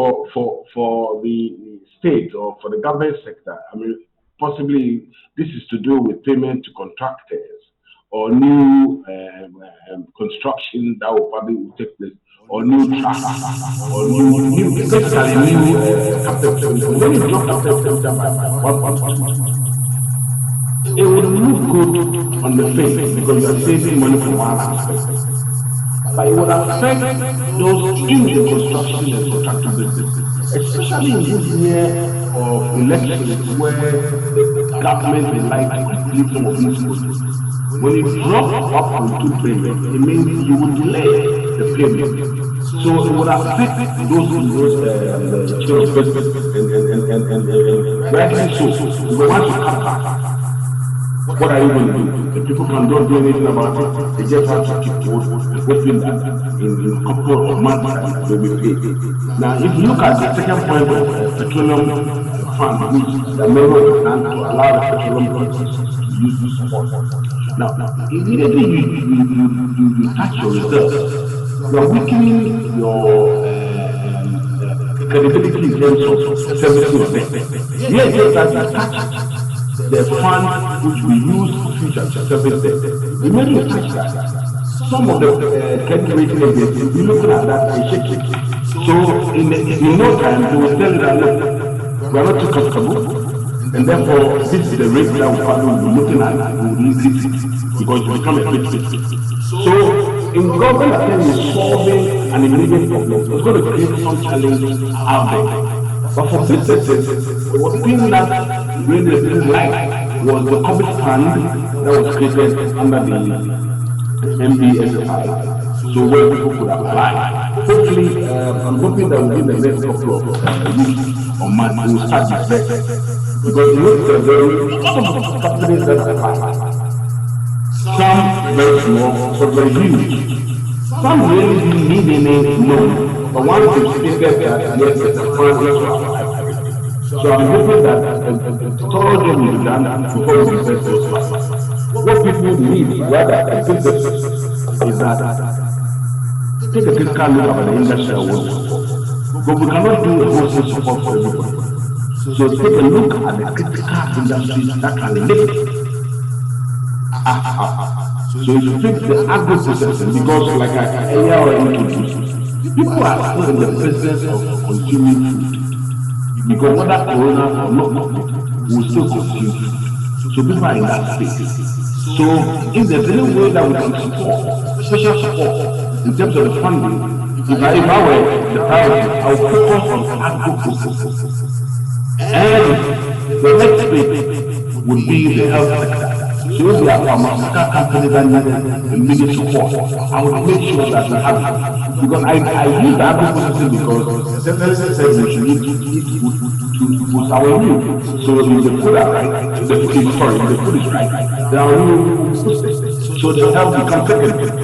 the state or for the government sector, I mean, possibly this is to do with payment to contractors or new construction that will probably take place, or new tracks, or basically new capital expenditure. When you drop capital expenditure by 1.2, it will look good on the face because you are saving money from one aspect, but it would affect those in the construction and contracting business, especially in this year of elections where the government would like to complete some of these projects. When you drop 1.2 billion, it means you will delay the payment. So it would affect those in those chain of business and rightly so. Because once you cut back, what are you going to do? The people can don't do anything about it. They just have to keep hoping that in a couple of months they'll be paid. Now, if you look at the second point of petroleum fund, which the member was done to allow the petroleum companies to use this support. Now, immediately you touch your reserves, you are weakening your credibility in terms of servicing your debt. Yes, that you touch the fund which we use for future to service debt. Immediately you touch that. Some of the credit rating agencies, we looking at that and shaking. So in no time they will tell you that look, we are not too comfortable. And therefore, this is the rate that we will be looking at, we will increase it because you become a bit fit. So, in government attempt is solving an immediate problem, it's going to create some challenge out there. But for businesses, the thing that really didn't like was the COVID fund that was created under the MBSFI. So where people could apply. Hopefully, I'm hoping that within the next couple of weeks or months, we will start this. Because there are a lot of companies that apply. Some very small, some very huge. Some really didn't need any loan. But once you get that, yes, it's a fund, yes, to apply. So I'm hoping that a thorough job will be done before we invest those funds. What people need, rather, I think this is that take a critical look at the industry I want to support. But we cannot do a wholesale support for everybody. So take a look at the critical industries that can lift us up. So if you take the agro processing, because like I earlier already introduced, people are still in the business of consuming food. Because whether corona or not, we will still consume food. So people are in that space. So if there's any way that we can support, special support in terms of the funding, if I were the priority, I would focus on agro processing. And the next phase would be the health sector. So if we are pharmaceutical companies that need immediate support, I would make sure that we have it. Because I use the agro-processing because the person said we should eat food to boost our immune. So if the food are right, if the food is right, then our immune will boost it. So the health becomes secondary.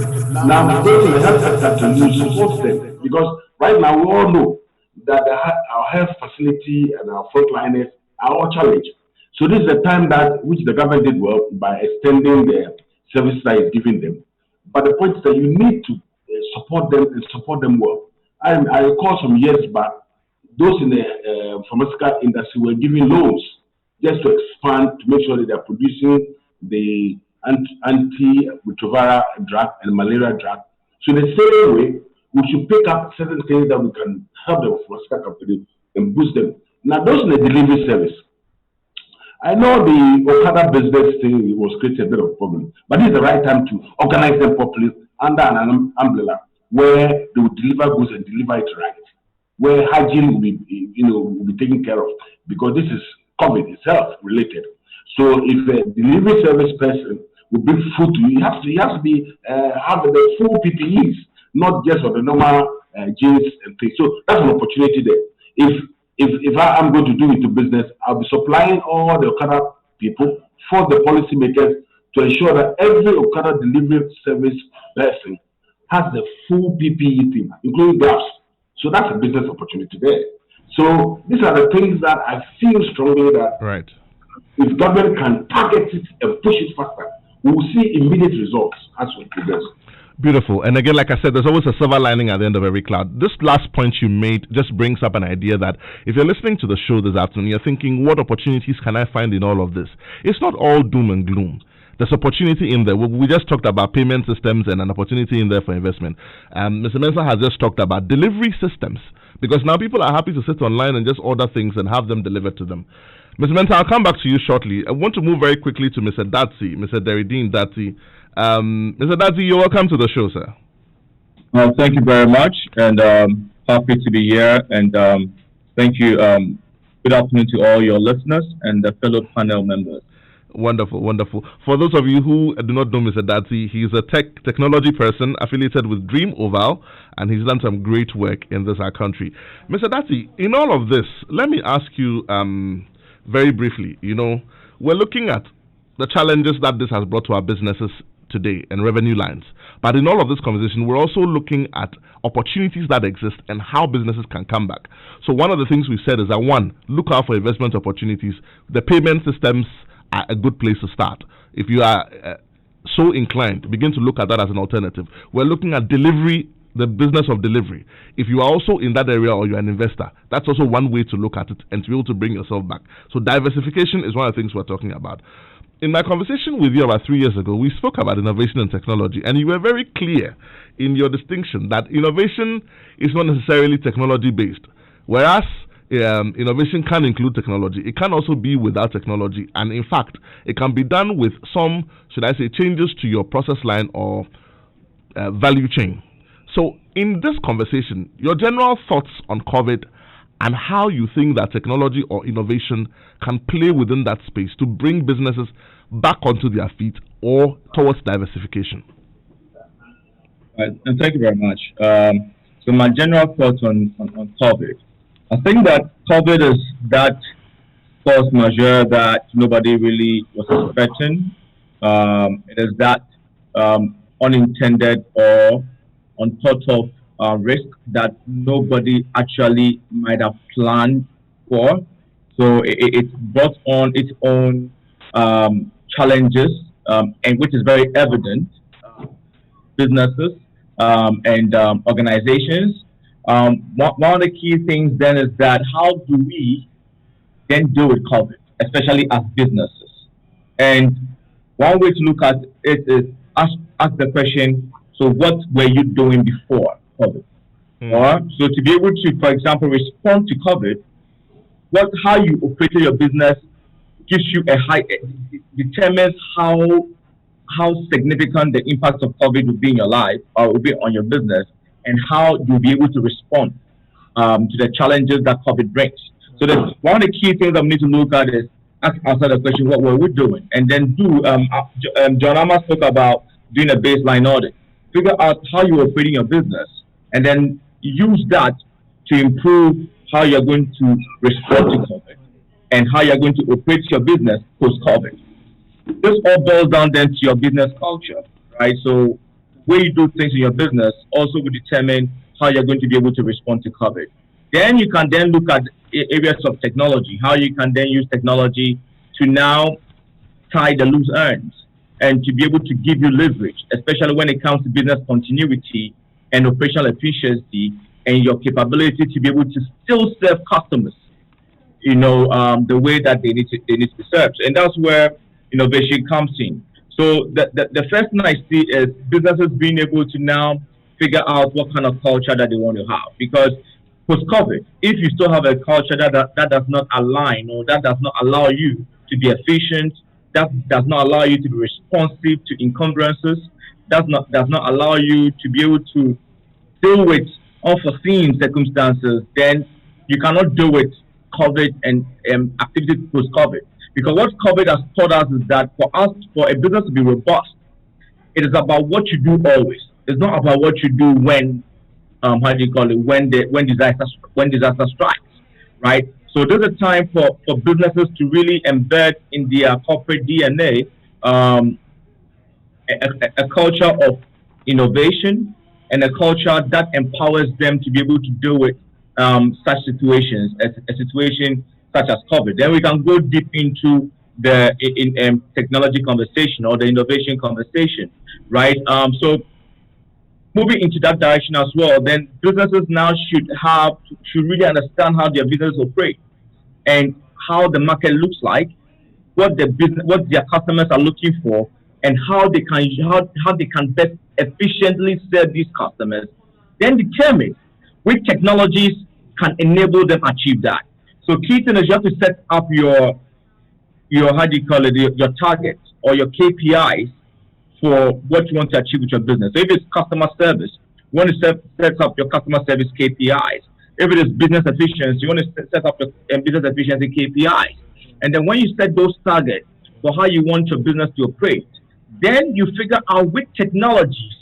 Now go to the health sector to use support them. Because right now we all know that our health facility and our frontliners are all challenged. So this is the time that which the government did well by extending the services that it's giving them. But the point is that you need to support them and support them well. I recall some years back, those in the pharmaceutical industry were giving loans just to expand to make sure that they are producing the anti-retroviral drug and malaria drug. So in the same way, we should pick up certain things that we can help the pharmaceutical company and boost them. Now, those in the delivery service, I know the Okada business thing was creating a bit of a problem, but this is the right time to organize them properly under an umbrella where they will deliver goods and deliver it right, where hygiene will be taken care of, because this is COVID itself related. So if a delivery service person will bring food to you, he has to be have the full PPEs, not just for the normal jeans and things. So that's an opportunity there. If I am going to do into business, I'll be supplying all the Okada people for the policymakers to ensure that every Okada delivery service person has the full PPE team, including gloves. So that's a business opportunity there. So these are the things that I feel strongly that Right. if government can target it and push it faster, we will see immediate results as we progress. Beautiful. And again, like I said, there's always a silver lining at the end of every cloud. This last point you made just brings up an idea that if you're listening to the show this afternoon, you're thinking, what opportunities can I find in all of this? It's not all doom and gloom. There's opportunity in there. We just talked about payment systems and an opportunity in there for investment. Mr. Mensah has just talked about delivery systems, because now people are happy to sit online and just order things and have them delivered to them. Mr. Mensah, I'll come back to you shortly. I want to move very quickly to Mr. Datsi, Mr. Deridine Datsi. Mr. Datsi, you're welcome to the show, sir. Thank you very much, and happy to be here. And thank you. Good afternoon to all your listeners and the fellow panel members. Wonderful, wonderful. For those of you who do not know Mr. Datsi, he's a technology person affiliated with Dream Oval, and he's done some great work in this our country. Mr. Datsi, in all of this, let me ask you very briefly, we're looking at the challenges that this has brought to our businesses today and revenue lines. But in all of this conversation, we're also looking at opportunities that exist and how businesses can come back. So one of the things we said is that, one, look out for investment opportunities. The payment systems are a good place to start. If you are so inclined, begin to look at that as an alternative. We're looking at delivery, the business of delivery. If you are also in that area or you're an investor, that's also one way to look at it and to be able to bring yourself back. So diversification is one of the things we're talking about. In my conversation with you about 3 years ago, we spoke about innovation and technology, and you were very clear in your distinction that innovation is not necessarily technology-based, whereas innovation can include technology. It can also be without technology, and in fact, it can be done with some, should I say, changes to your process line or value chain. So in this conversation, your general thoughts on COVID and how you think that technology or innovation can play within that space to bring businesses back onto their feet or towards diversification. Right, and thank you very much. So my general thoughts on COVID. I think that COVID is that force majeure that nobody really was expecting. It is that unintended or unthought of risk that nobody actually might have planned for. So it brought on its own challenges, and which is very evident. Businesses and organizations. One of the key things then is that how do we then deal with COVID, especially as businesses? And one way to look at it is ask the question, so what were you doing before COVID? Or so to be able to, for example, respond to COVID, how you operate your business gives you determines how significant the impact of COVID will be in your life or will be on your business, and how you'll be able to respond to the challenges that COVID brings. So that's one of the key things that we need to look at is answer the question, what were we doing? And then John Amma spoke about doing a baseline audit. Figure out how you're operating your business, and then use that to improve how you're going to respond to COVID and how you're going to operate your business post-COVID. This all boils down then to your business culture, right? So where you do things in your business also will determine how you're going to be able to respond to COVID. Then you can then look at areas of technology, how you can then use technology to now tie the loose ends and to be able to give you leverage, especially when it comes to business continuity and operational efficiency and your capability to be able to still serve customers, the way that they need to be served. And that's where innovation comes in. So the first thing I see is businesses being able to now figure out what kind of culture that they want to have. Because post-COVID, if you still have a culture that does not align or that does not allow you to be efficient, that does not allow you to be responsive to encumbrances, does not allow you to be able to deal with unforeseen circumstances, then you cannot deal with COVID and activities post-COVID. Because what COVID has taught us is that for a business to be robust, it is about what you do always. It's not about what you do when disaster strikes, right? So there's a time for businesses to really embed in their corporate DNA a culture of innovation and a culture that empowers them to be able to deal with such situations, a situation such as COVID. Then we can go deep into the technology conversation or the innovation conversation, right? So moving into that direction as well, then businesses now should really understand how their business operates and how the market looks like, what their customers are looking for, and how they can best efficiently serve these customers. Then determine which technologies can enable them achieve that. So key thing is you have to set up your how do you call it, your targets or your KPIs for what you want to achieve with your business. So if it's customer service, you want to set up your customer service KPIs. If it is business efficiency, you want to set up your business efficiency KPIs. And then when you set those targets for how you want your business to operate, then you figure out which technologies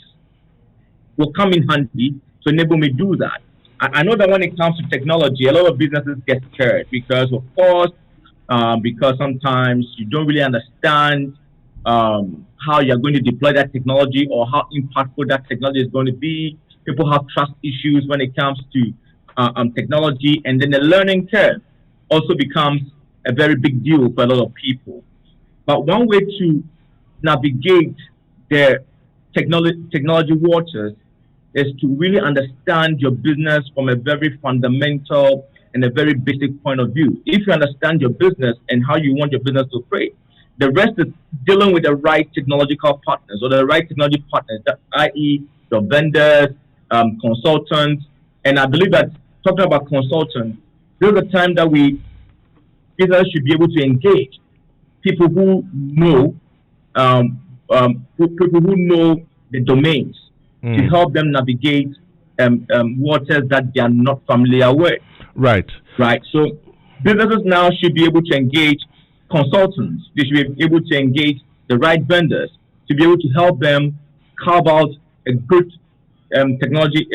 will come in handy to enable me to do that. I know that when it comes to technology, a lot of businesses get scared because, of course, because sometimes you don't really understand how you're going to deploy that technology or how impactful that technology is going to be. People have trust issues when it comes to technology, and then the learning curve also becomes a very big deal for a lot of people. But one way to navigate the technology waters is to really understand your business from a very fundamental and a very basic point of view. If you understand your business and how you want your business to operate, the rest is dealing with the right technological partners or the right technology partners, i.e. your vendors, consultants. And I believe that talking about consultants, there's a time that business should be able to engage people who know people who know the domains to help them navigate waters that they are not familiar with. Right. So businesses now should be able to engage consultants. They should be able to engage the right vendors to be able to help them carve out a good technology,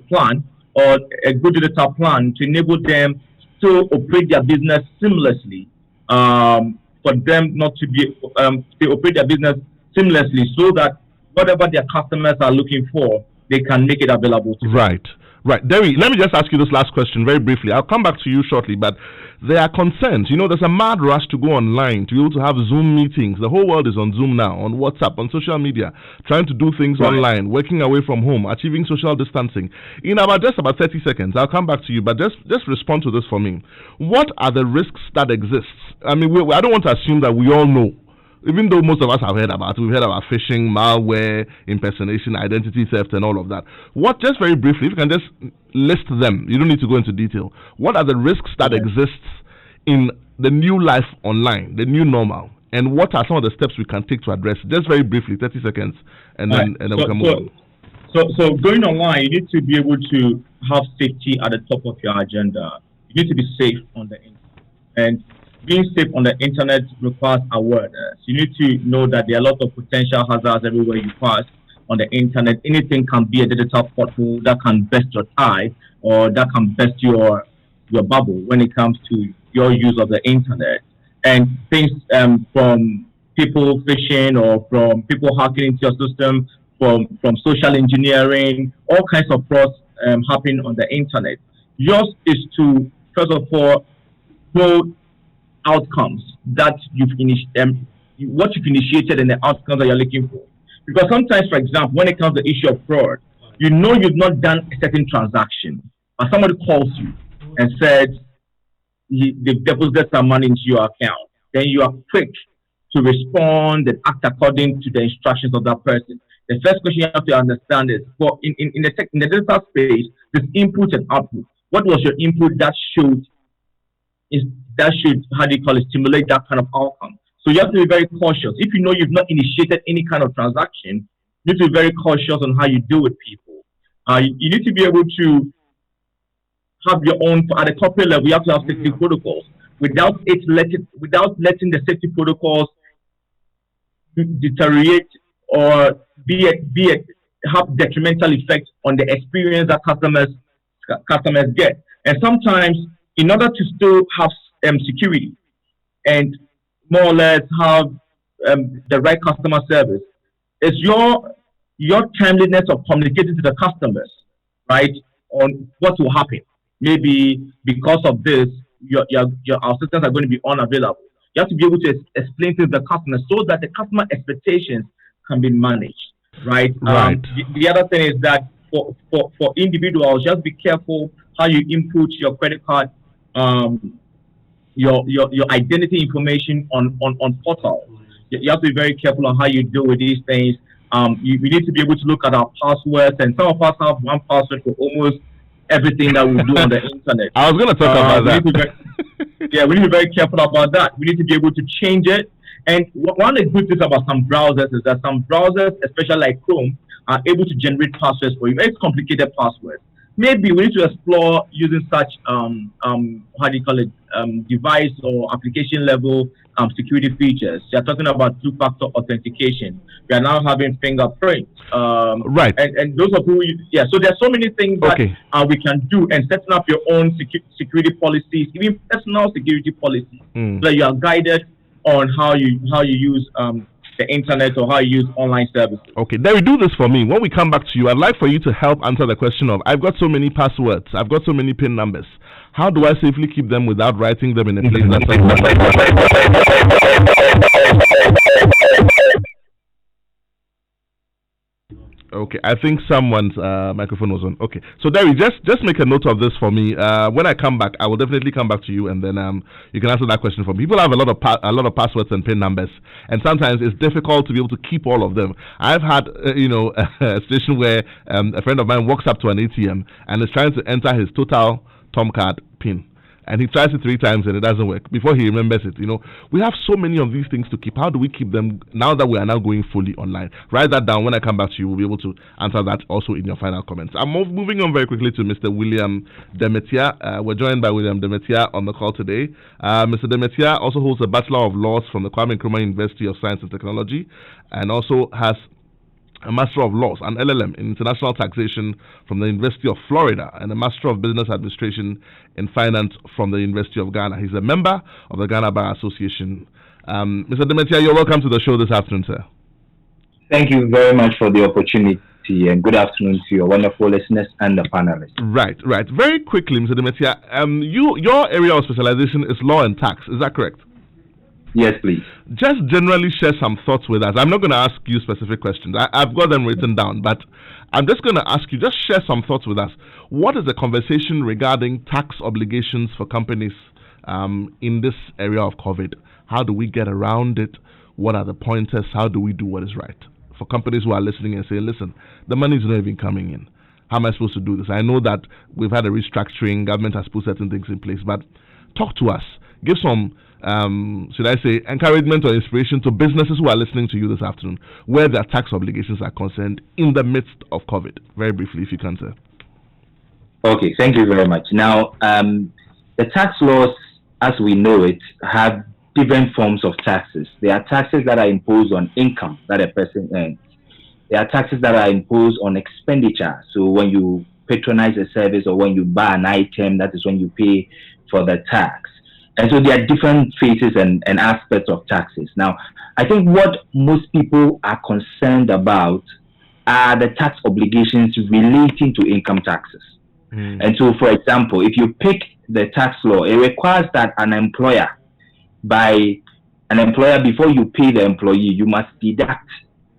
plan or a good digital plan to enable them to operate their business seamlessly. For them not to be, they operate their business seamlessly so that whatever their customers are looking for, they can make it available to them. Right. Derry, let me just ask you this last question very briefly. I'll come back to you shortly, but there are concerns. There's a mad rush to go online, to be able to have Zoom meetings. The whole world is on Zoom now, on WhatsApp, on social media, trying to do things online, working away from home, achieving social distancing. In just about 30 seconds, I'll come back to you, but just respond to this for me. What are the risks that exist? I mean, I don't want to assume that we all know. Even though most of us have heard about it, we've heard about phishing, malware, impersonation, identity theft, and all of that. Just very briefly, if you can just list them, you don't need to go into detail. What are the risks that exist in the new life online, the new normal, and what are some of the steps we can take to address? Just very briefly, 30 seconds, and then we can move on. So going online, you need to be able to have safety at the top of your agenda. You need to be safe on the internet, and being safe on the internet requires awareness. You need to know that there are a lot of potential hazards everywhere you pass on the internet. Anything can be a digital pothole that can burst your tie or that can burst your bubble when it comes to your use of the internet. And things from people phishing or from people hacking into your system, from social engineering, all kinds of frauds happening on the internet. Yours is to, first of all, know outcomes that what you've initiated and the outcomes that you're looking for. Because sometimes, for example, when it comes to the issue of fraud, you've not done a certain transaction, but somebody calls you and says they've deposited some money into your account. Then you are quick to respond and act according to the instructions of that person. The first question you have to understand is, in the digital space, there's input and output. What was your input that should stimulate that kind of outcome? So you have to be very cautious. If you know you've not initiated any kind of transaction, you need to be very cautious on how you deal with people. You need to be able to have your own, at a corporate level, you have to have safety protocols without letting the safety protocols deteriorate or have detrimental effect on the experience that customers get. And sometimes, in order to still have security and more or less have the right customer service, is your timeliness of communicating to the customers, right? on what will happen. Maybe because of this, your our systems are going to be unavailable. You have to be able to explain to the customer so that the customer expectations can be managed, right? Right. The other thing is that for individuals, just be careful how you input your credit card, your identity information on portals. You have to be very careful on how you deal with these things. We need to be able to look at our passwords, and some of us have one password for almost everything that we do on the internet. I was going to talk about that. We need to be very careful about that. We need to be able to change it. And one of the good things about some browsers is that some browsers, especially like Chrome, are able to generate passwords for you. Very complicated passwords. Maybe we need to explore using such device or application level security features. You're talking about two-factor authentication. We are now having fingerprints. Right. And those of who, so there's so many things that we can do, and setting up your own security policies, even personal security policies, so that you are guided on how you use the internet or how you use online services. Okay, Derry, do this for me. When we come back to you, I'd like for you to help answer the question of, I've got so many passwords, I've got so many PIN numbers. How do I safely keep them without writing them in a place that's Okay, I think someone's microphone was on. Okay, so Derry, just make a note of this for me. When I come back, I will definitely come back to you, and then you can answer that question for me. People have a lot of passwords and PIN numbers, and sometimes it's difficult to be able to keep all of them. I've had a situation where a friend of mine walks up to an ATM and is trying to enter his Total Tom card PIN. And he tries it 3 times and it doesn't work. Before he remembers it, we have so many of these things to keep. How do we keep them now that we are now going fully online? Write that down. When I come back to you, we'll be able to answer that also in your final comments. I'm moving on very quickly to Mr. William Demetia. We're joined by William Demetia on the call today. Mr. Demetia also holds a Bachelor of Laws from the Kwame Nkrumah University of Science and Technology, and also has a Master of Laws, an LLM in International Taxation from the University of Florida, and a Master of Business Administration in Finance from the University of Ghana. He's a member of the Ghana Bar Association. Mr. Demetia, you're welcome to the show this afternoon, sir. Thank you very much for the opportunity, and good afternoon to your wonderful listeners and the panelists. Right. Very quickly, Mr. Demetia, your area of specialization is law and tax, is that correct? Yes, please. Just generally share some thoughts with us. I'm not going to ask you specific questions. I've got them written down, but I'm just going to ask you, just share some thoughts with us. What is the conversation regarding tax obligations for companies in this area of COVID? How do we get around it? What are the pointers? How do we do what is right? For companies who are listening and saying, listen, the money is not even coming in. How am I supposed to do this? I know that we've had a restructuring, government has put certain things in place, but talk to us. Give some should I say, encouragement or inspiration to businesses who are listening to you this afternoon, where their tax obligations are concerned in the midst of COVID? Very briefly, if you can, sir. Okay, thank you very much. Now, the tax laws, as we know it, have different forms of taxes. There are taxes that are imposed on income that a person earns. There are taxes that are imposed on expenditure. So when you patronize a service or when you buy an item, that is when you pay for the tax. And so there are different phases and aspects of taxes. Now, I think what most people are concerned about are the tax obligations relating to income taxes. And so, for example, if you pick the tax law, it requires that an employer, before you pay the employee, you must deduct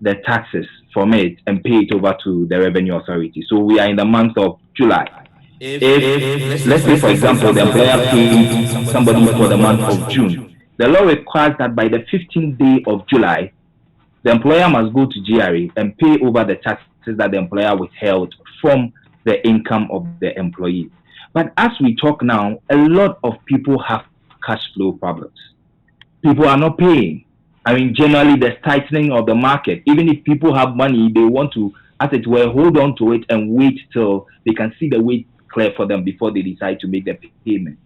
the taxes from it and pay it over to the revenue authority. So we are in the month of July. If let's say, for example, the employer paid somebody for the month of June, the law requires that by the 15th day of July, the employer must go to GRA and pay over the taxes that the employer withheld from the income of the employee. But as we talk now, a lot of people have cash flow problems. People are not paying. I mean, generally, there's tightening of the market. Even if people have money, they want to, as it were, hold on to it and wait till they can see the way clear for them before they decide to make the payment.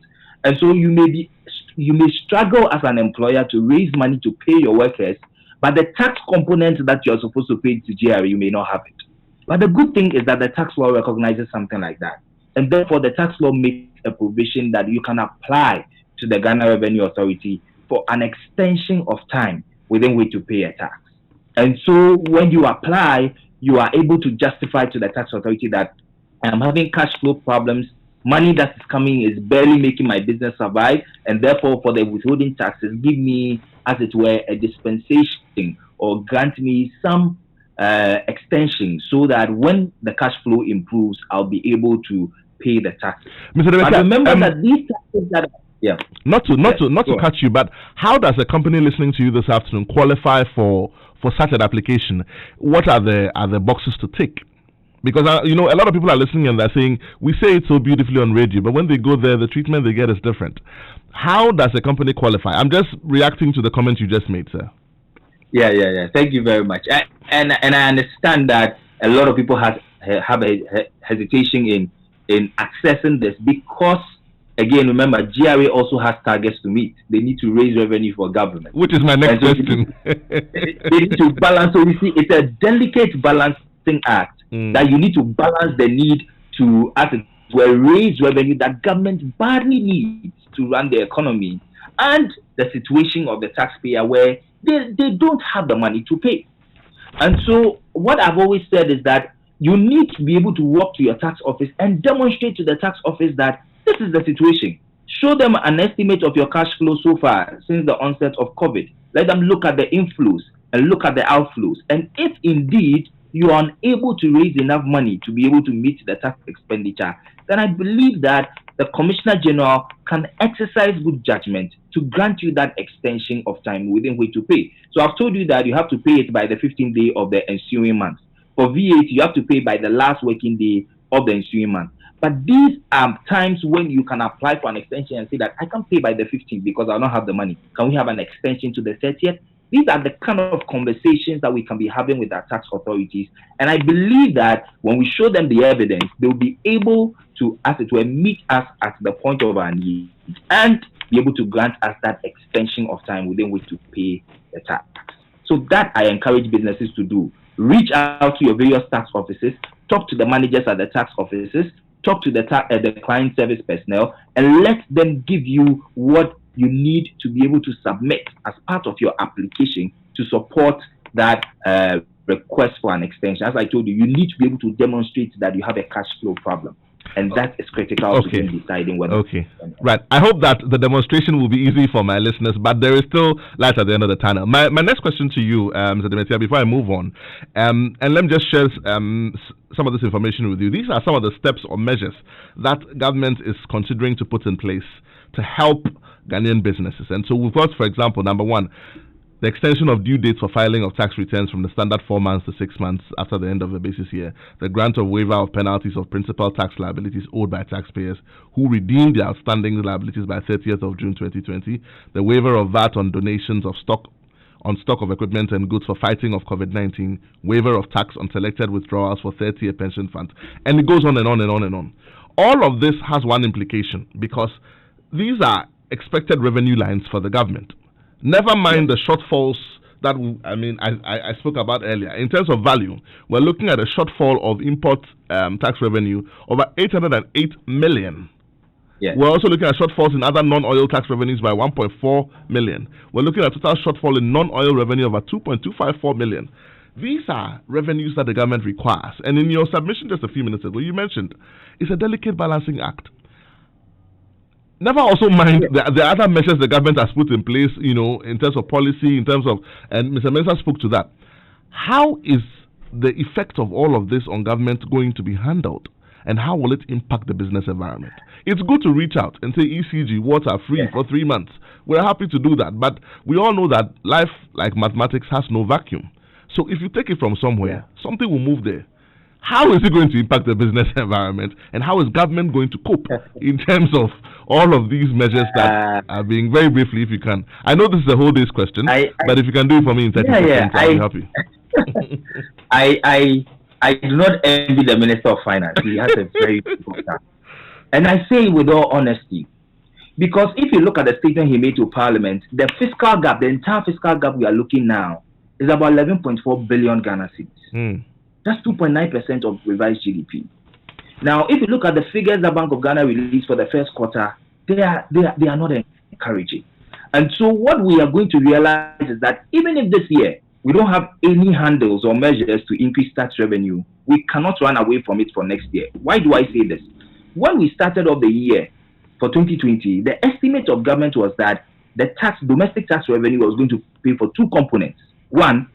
And so you may struggle as an employer to raise money to pay your workers, but the tax component that you're supposed to pay to GRA, you may not have it. But the good thing is that the tax law recognizes something like that. And therefore, the tax law makes a provision that you can apply to the Ghana Revenue Authority for an extension of time within which to pay a tax. And so when you apply, you are able to justify to the tax authority that I'm having cash flow problems. Money that is coming is barely making my business survive, and therefore, for the withholding taxes, give me, as it were, a dispensation or grant me some extension so that when the cash flow improves, I'll be able to pay the taxes. Mr. Demetia, but remember that these taxes that not to cut you, but how does a company listening to you this afternoon qualify for such an application? What are the boxes to tick? Because a lot of people are listening and they're saying, we say it so beautifully on radio, but when they go there, the treatment they get is different. How does a company qualify? I'm just reacting to the comment you just made, sir. Yeah. Thank you very much. And I understand that a lot of people have a hesitation in accessing this because, again, remember, GRA also has targets to meet. They need to raise revenue for government. Which is my next question. They need to balance. So you see, it's a delicate balancing act that you need to balance the need to, as it were, raise revenue that government badly needs to run the economy, and the situation of the taxpayer where they don't have the money to pay. And so what I've always said is that you need to be able to walk to your tax office and demonstrate to the tax office that this is the situation. Show them an estimate of your cash flow so far since the onset of COVID. Let them look at the inflows and look at the outflows. And if indeed you are unable to raise enough money to be able to meet the tax expenditure, then I believe that the Commissioner General can exercise good judgment to grant you that extension of time within which to pay. So I've told you that you have to pay it by the 15th day of the ensuing month. For VAT, you have to pay by the last working day of the ensuing month. But these are times when you can apply for an extension and say that I can't pay by the 15th because I don't have the money. Can we have an extension to the 30th? These are the kind of conversations that we can be having with our tax authorities. And I believe that when we show them the evidence, they'll be able to, as it were, meet us at the point of our need and be able to grant us that extension of time within which to pay the tax. So that I encourage businesses to do. Reach out to your various tax offices, talk to the managers at the tax offices, talk to the client service personnel, and let them give you what you need to be able to submit as part of your application to support that request for an extension. As I told you, you need to be able to demonstrate that you have a cash flow problem. And that is critical to them deciding whether. Okay. Right. I hope that the demonstration will be easy for my listeners, but there is still light at the end of the tunnel. My next question to you, Mr. Demetia, before I move on, and let me just share some of this information with you. These are some of the steps or measures that government is considering to put in place to help Ghanaian businesses. And so we've got, for example, number one, the extension of due dates for filing of tax returns from the standard 4 months to 6 months after the end of the basis year, the grant of waiver of penalties of principal tax liabilities owed by taxpayers who redeemed their outstanding liabilities by 30th of June 2020, the waiver of VAT on donations of stock of equipment and goods for fighting of COVID-19, waiver of tax on selected withdrawals for 30-year pension funds, and it goes on and on and on and on. All of this has one implication, because these are expected revenue lines for the government. Never mind the shortfalls that I spoke about earlier. In terms of value, we're looking at a shortfall of import tax revenue over 808 million. Yeah. We're also looking at shortfalls in other non-oil tax revenues by 1.4 million. We're looking at total shortfall in non-oil revenue over 2.254 million. These are revenues that the government requires. And in your submission just a few minutes ago, you mentioned it's a delicate balancing act. Never also mind the other measures the government has put in place, in terms of policy, in terms of, and Mr. Mensah spoke to that. How is the effect of all of this on government going to be handled? And how will it impact the business environment? It's good to reach out and say ECG, water free for 3 months. We're happy to do that. But we all know that life, like mathematics, has no vacuum. So if you take it from somewhere, something will move there. How is it going to impact the business environment, and how is government going to cope in terms of all of these measures that are being, very briefly, if you can? I know this is a whole day's question, but if you can do it for me in 30 seconds, I'll be happy. I do not envy the Minister of Finance. He has a very difficult task. And I say with all honesty, because if you look at the statement he made to Parliament, the fiscal gap, the entire fiscal gap we are looking now, is about 11.4 billion Ghana cedis. That's 2.9% of revised GDP. Now, if you look at the figures the Bank of Ghana released for the first quarter, they are not encouraging. And so what we are going to realize is that even if this year we don't have any handles or measures to increase tax revenue, we cannot run away from it for next year. Why do I say this? When we started off the year for 2020, the estimate of government was that the domestic tax revenue was going to pay for two components. One,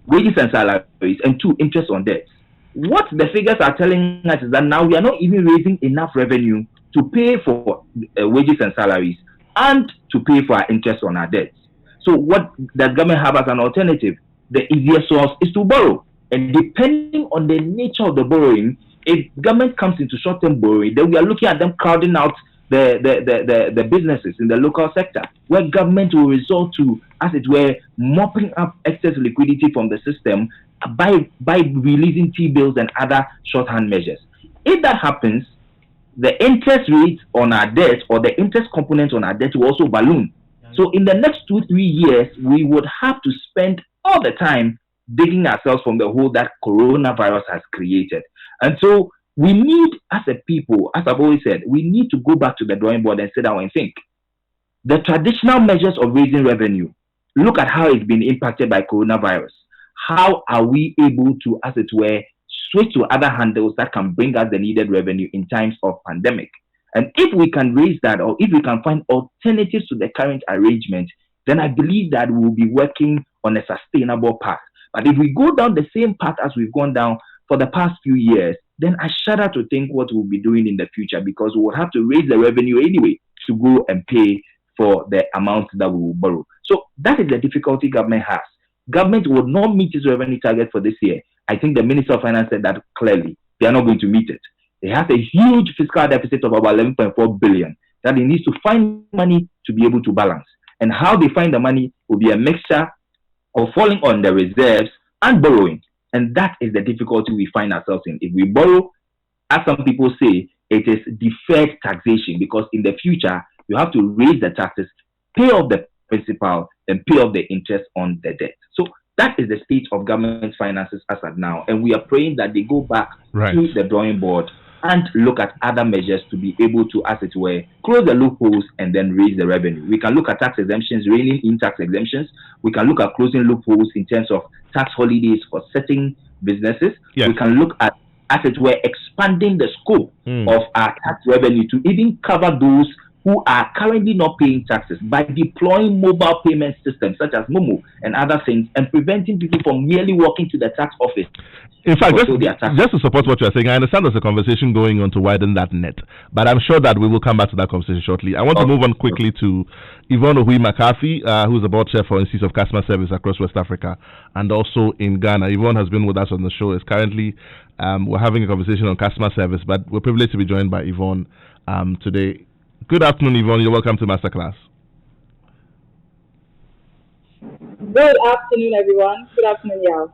wages and salaries, and two, interest on debts. What the figures are telling us is that now we are not even raising enough revenue to pay for wages and salaries and to pay for our interest on our debts. So what does government have as an alternative? The easiest source is to borrow. And depending on the nature of the borrowing, if government comes into short-term borrowing, then we are looking at them crowding out the businesses in the local sector, where government will resort to, as it were, mopping up excess liquidity from the system by releasing T-bills and other shorthand measures. If that happens, the interest rate on our debt or the interest component on our debt will also balloon. So in the next 2-3 years, we would have to spend all the time digging ourselves from the hole that coronavirus has created. And so we need, as a people, as I've always said, we need to go back to the drawing board and sit down and think. The traditional measures of raising revenue, look at how it's been impacted by coronavirus. How are we able to, as it were, switch to other handles that can bring us the needed revenue in times of pandemic? And if we can raise that, or if we can find alternatives to the current arrangement, then I believe that we will be working on a sustainable path. But if we go down the same path as we've gone down for the past few years, then I shudder to think what we'll be doing in the future, because we will have to raise the revenue anyway to go and pay for the amount that we will borrow. So that is the difficulty government has. Government will not meet its revenue target for this year. I think the Minister of Finance said that clearly. They are not going to meet it. They have a huge fiscal deficit of about 11.4 billion that it needs to find money to be able to balance. And how they find the money will be a mixture of falling on the reserves and borrowing. And that is the difficulty we find ourselves in. If we borrow, as some people say, it is deferred taxation, because in the future, you have to raise the taxes, pay off the principal, and pay off the interest on the debt. So that is the state of government finances as of now. And we are praying that they go back to the drawing board and look at other measures to be able to, as it were, close the loopholes and then raise the revenue. We can look at tax exemptions, reining in tax exemptions. We can look at closing loopholes in terms of tax holidays for certain businesses. Yes. We can look at, as it were, expanding the scope of our tax revenue to even cover those who are currently not paying taxes by deploying mobile payment systems such as Momo and other things, and preventing people from merely walking to the tax office. In fact, just to support what you're saying, I understand there's a conversation going on to widen that net, but I'm sure that we will come back to that conversation shortly. I want to move on quickly to Yvonne Ohui-McCarthy, who's the board chair for Institute of Customer Service across West Africa and also in Ghana. Yvonne has been with us on the show. Is currently we're having a conversation on customer service, but we're privileged to be joined by Yvonne today. Good afternoon, Yvonne. You're welcome to MasterClass. Good afternoon, everyone. Good afternoon, y'all.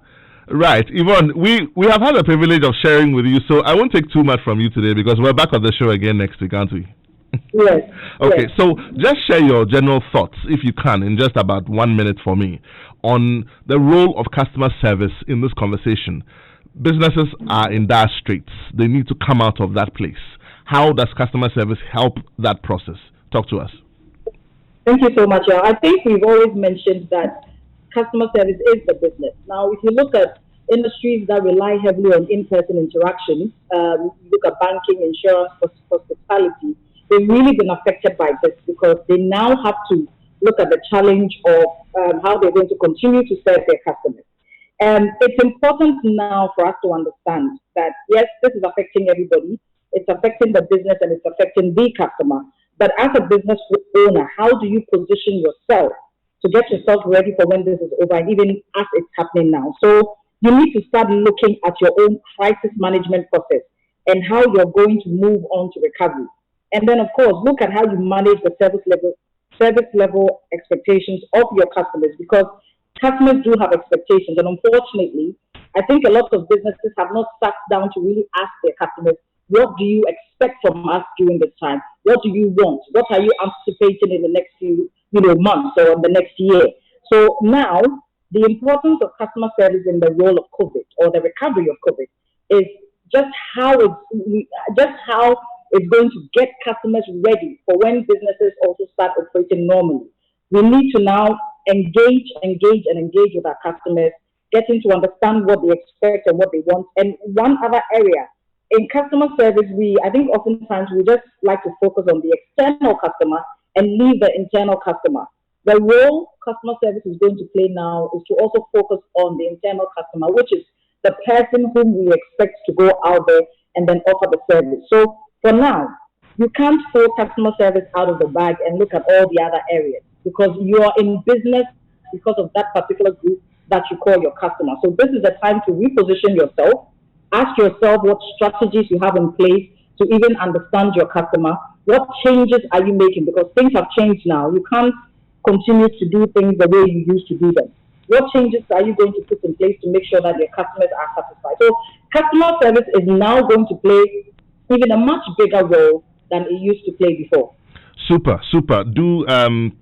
Right, Yvonne, we have had the privilege of sharing with you, so I won't take too much from you today because we're back on the show again next week, aren't we? Yes. Okay, yes. So just share your general thoughts, if you can, in just about 1 minute for me, on the role of customer service in this conversation. Businesses are in dire straits. They need to come out of that place. How does customer service help that process? Talk to us. Thank you so much, y'all. I think we've always mentioned that customer service is the business. Now, if you look at industries that rely heavily on in-person interactions, look at banking, insurance, hospitality, they've really been affected by this because they now have to look at the challenge of how they're going to continue to serve their customers. And it's important now for us to understand that, yes, this is affecting everybody. It's affecting the business and it's affecting the customer. But as a business owner, how do you position yourself to get yourself ready for when this is over, and even as it's happening now? So you need to start looking at your own crisis management process and how you're going to move on to recovery. And then, of course, look at how you manage the service level expectations of your customers, because customers do have expectations. And unfortunately, I think a lot of businesses have not sat down to really ask their customers, what do you expect from us during this time? What do you want? What are you anticipating in the next few months or in the next year? So now, the importance of customer service in the role of COVID or the recovery of COVID is just how it's going to get customers ready for when businesses also start operating normally. We need to now engage with our customers, getting to understand what they expect and what they want. And one other area, in customer service, I think oftentimes we just like to focus on the external customer and leave the internal customer. The role customer service is going to play now is to also focus on the internal customer, which is the person whom we expect to go out there and then offer the service. So for now, you can't throw customer service out of the bag and look at all the other areas, because you are in business because of that particular group that you call your customer. So this is the time to reposition yourself. Ask yourself what strategies you have in place to even understand your customer. What changes are you making? Because things have changed now. You can't continue to do things the way you used to do them. What changes are you going to put in place to make sure that your customers are satisfied? So customer service is now going to play even a much bigger role than it used to play before. Super. Do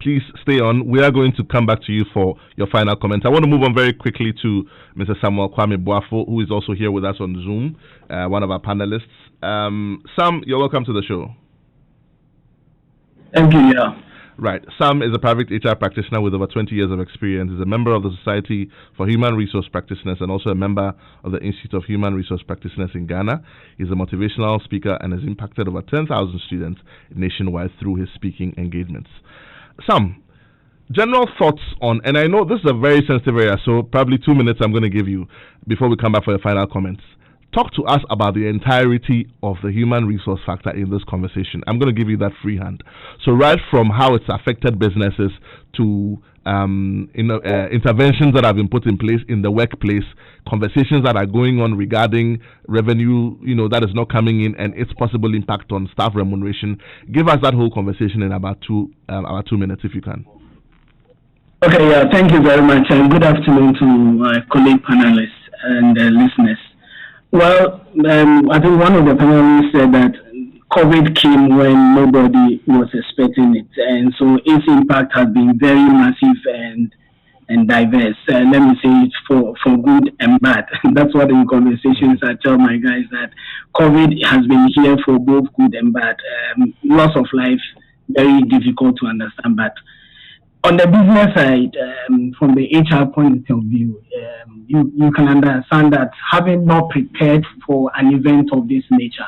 please stay on. We are going to come back to you for your final comments. I want to move on very quickly to Mr. Samuel Kwame Boafo, who is also here with us on Zoom, one of our panelists. Sam, you're welcome to the show. Thank you, yeah. Right. Sam is a private HR practitioner with over 20 years of experience. He's a member of the Society for Human Resource Practitioners and also a member of the Institute of Human Resource Practitioners in Ghana. He's a motivational speaker and has impacted over 10,000 students nationwide through his speaking engagements. Sam, general thoughts on, and I know this is a very sensitive area, so probably 2 minutes I'm going to give you before we come back for your final comments. Talk to us about the entirety of the human resource factor in this conversation. I'm going to give you that free hand. So right from how it's affected businesses to interventions that have been put in place in the workplace, conversations that are going on regarding revenue, that is not coming in and its possible impact on staff remuneration. Give us that whole conversation in about 2 minutes if you can. Okay, yeah, thank you very much, and good afternoon to my colleague panelists and listeners. Well, I think one of the panelists said that COVID came when nobody was expecting it, and so its impact has been very massive and diverse. Let me say it for good and bad. That's what in conversations I tell my guys, that COVID has been here for both good and bad. Loss of life, very difficult to understand, but on the business side, from the HR point of view, you can understand that having not prepared for an event of this nature,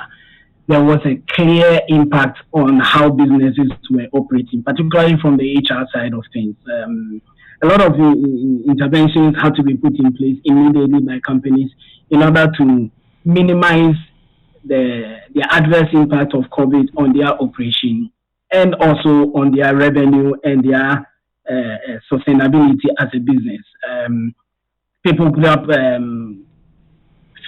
there was a clear impact on how businesses were operating, particularly from the HR side of things. A lot of interventions had to be put in place immediately by companies in order to minimize the adverse impact of COVID on their operation and also on their revenue and their sustainability as a business. People put up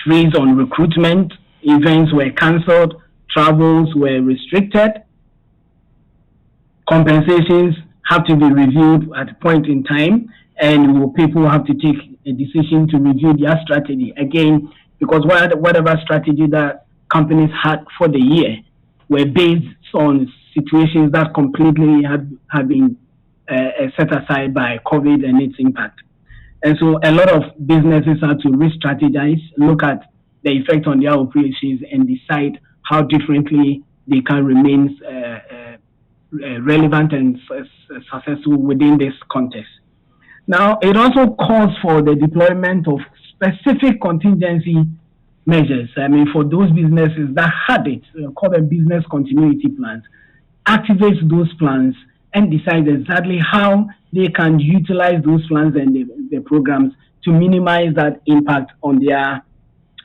freeze on recruitment, events were cancelled, travels were restricted, compensations have to be reviewed at a point in time, and people have to take a decision to review their strategy again, because whatever strategy that companies had for the year were based on situations that completely had been set aside by COVID and its impact. And so a lot of businesses have to re-strategize, look at the effect on their operations and decide how differently they can remain relevant and successful within this context. Now, it also calls for the deployment of specific contingency measures. I mean, for those businesses that had it, called them business continuity plans, activate those plans and decide exactly how they can utilize those plans and the programs to minimize that impact on their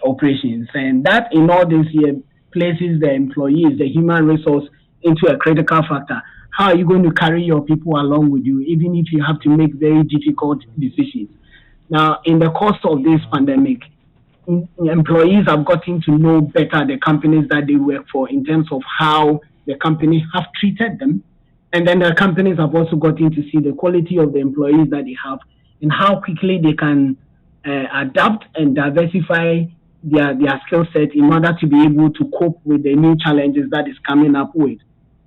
operations. And that, in all this year, places the employees, the human resource, into a critical factor. How are you going to carry your people along with you, even if you have to make very difficult decisions? Now, in the course of this pandemic, employees have gotten to know better the companies that they work for in terms of how the company have treated them. And then the companies have also gotten to see the quality of the employees that they have and how quickly they can adapt and diversify their skill set in order to be able to cope with the new challenges that is coming up with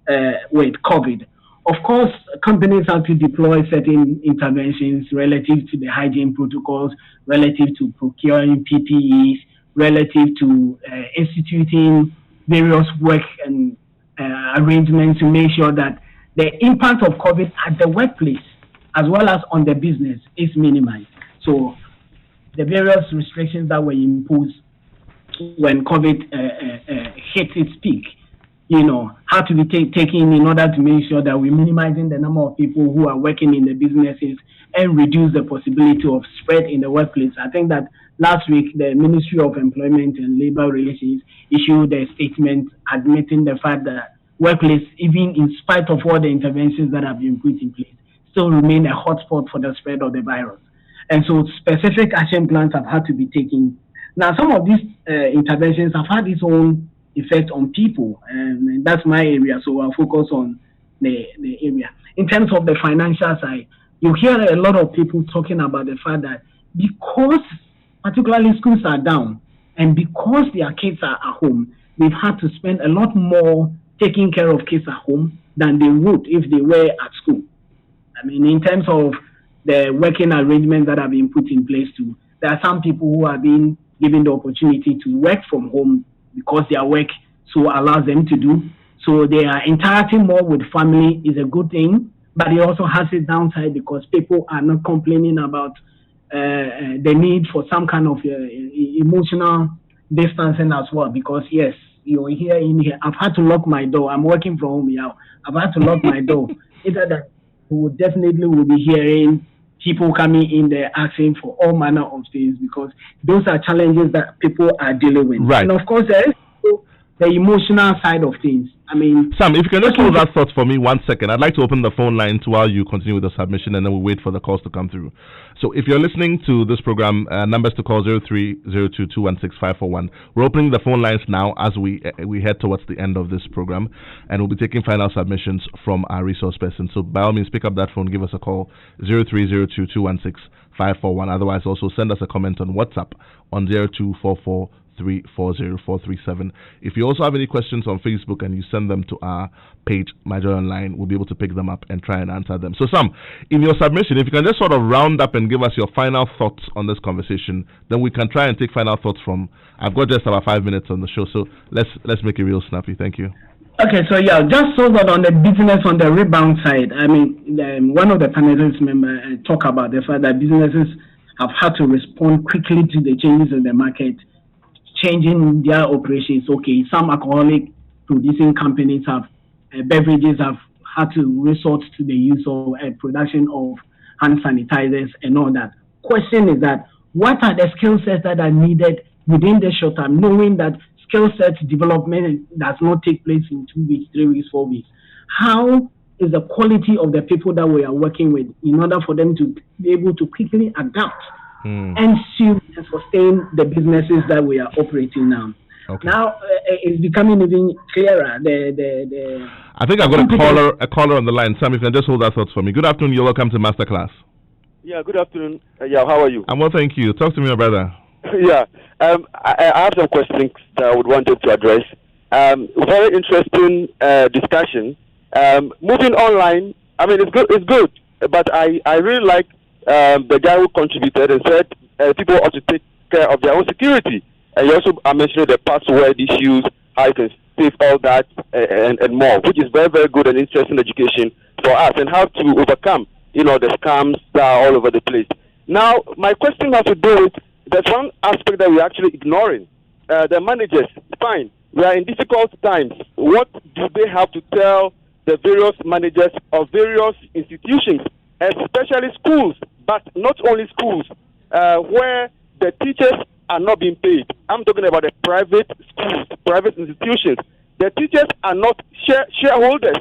COVID. Of course, companies have to deploy certain interventions relative to the hygiene protocols, relative to procuring PPEs, relative to instituting various work and arrangements to make sure that the impact of COVID at the workplace as well as on the business is minimized. So the various restrictions that were imposed when COVID hit its peak, have to be taken in order to make sure that we're minimizing the number of people who are working in the businesses and reduce the possibility of spread in the workplace. I think that last week, the Ministry of Employment and Labor Relations issued a statement admitting the fact that workplace, even in spite of all the interventions that have been put in place, still remain a hotspot for the spread of the virus. And so specific action plans have had to be taken. Now, some of these interventions have had its own effect on people, and that's my area, so I'll focus on the area. In terms of the financial side, you hear a lot of people talking about the fact that because particularly schools are down and because their kids are at home, they've had to spend a lot more taking care of kids at home than they would if they were at school. I mean, in terms of the working arrangements that have been put in place too, there are some people who are being given the opportunity to work from home because their work so allows them to do. So they are interacting more with family is a good thing, but it also has its downside because people are not complaining about the need for some kind of emotional distancing as well. Because yes, you're here in here. I've had to lock my door. I'm working from home now. I've had to lock my door. Either that we will definitely will be hearing people coming in there asking for all manner of things because those are challenges that people are dealing with. Right. And of course, there is the emotional side of things. I mean, Sam, if you can just hold that thought for me 1 second, I'd like to open the phone lines while you continue with the submission, and then we'll wait for the calls to come through. So if you're listening to this program, numbers to call 0302216541. We're opening the phone lines now as we head towards the end of this program, and we'll be taking final submissions from our resource person. So by all means, pick up that phone, give us a call, 0302216541. Otherwise, also send us a comment on WhatsApp on 0244 340-437. If you also have any questions on Facebook and you send them to our page, My Joy Online, we'll be able to pick them up and try and answer them. So Sam, in your submission, if you can just sort of round up and give us your final thoughts on this conversation, then we can try and take final thoughts from, I've got just about 5 minutes on the show, so let's make it real snappy. Thank you. Okay, so yeah, just so that on the business on the rebound side, I mean, one of the panelists members talk about the fact that businesses have had to respond quickly to the changes in the market, changing their operations. Okay, some alcoholic producing companies have beverages have had to resort to the use of production of hand sanitizers and all that. Question is that what are the skill sets that are needed within the short term, knowing that skill set development does not take place in 2 weeks, 3 weeks, 4 weeks? How is the quality of the people that we are working with in order for them to be able to quickly adapt and still sustain the businesses that we are operating now? Okay. Now it's becoming even clearer. I think I've got a caller on the line. Sam, if you can just hold that thought for me. Good afternoon. You're welcome to MasterClass. Yeah, good afternoon. How are you? I'm well, thank you. Talk to me, my brother. Yeah, I have some questions that I would want you to address. Very interesting discussion. Moving online, I mean, it's good, but I really like the guy who contributed and said people ought to take care of their own security. And you also mentioned the password issues, how you can save all that and more, which is very, very good and interesting education for us, and how to overcome, the scams that are all over the place. Now, my question has to do with, there's one aspect that we're actually ignoring. The managers, fine, we are in difficult times. What do they have to tell the various managers of various institutions, especially schools, but not only schools, where the teachers are not being paid? I'm talking about the private schools, private institutions. The teachers are not shareholders.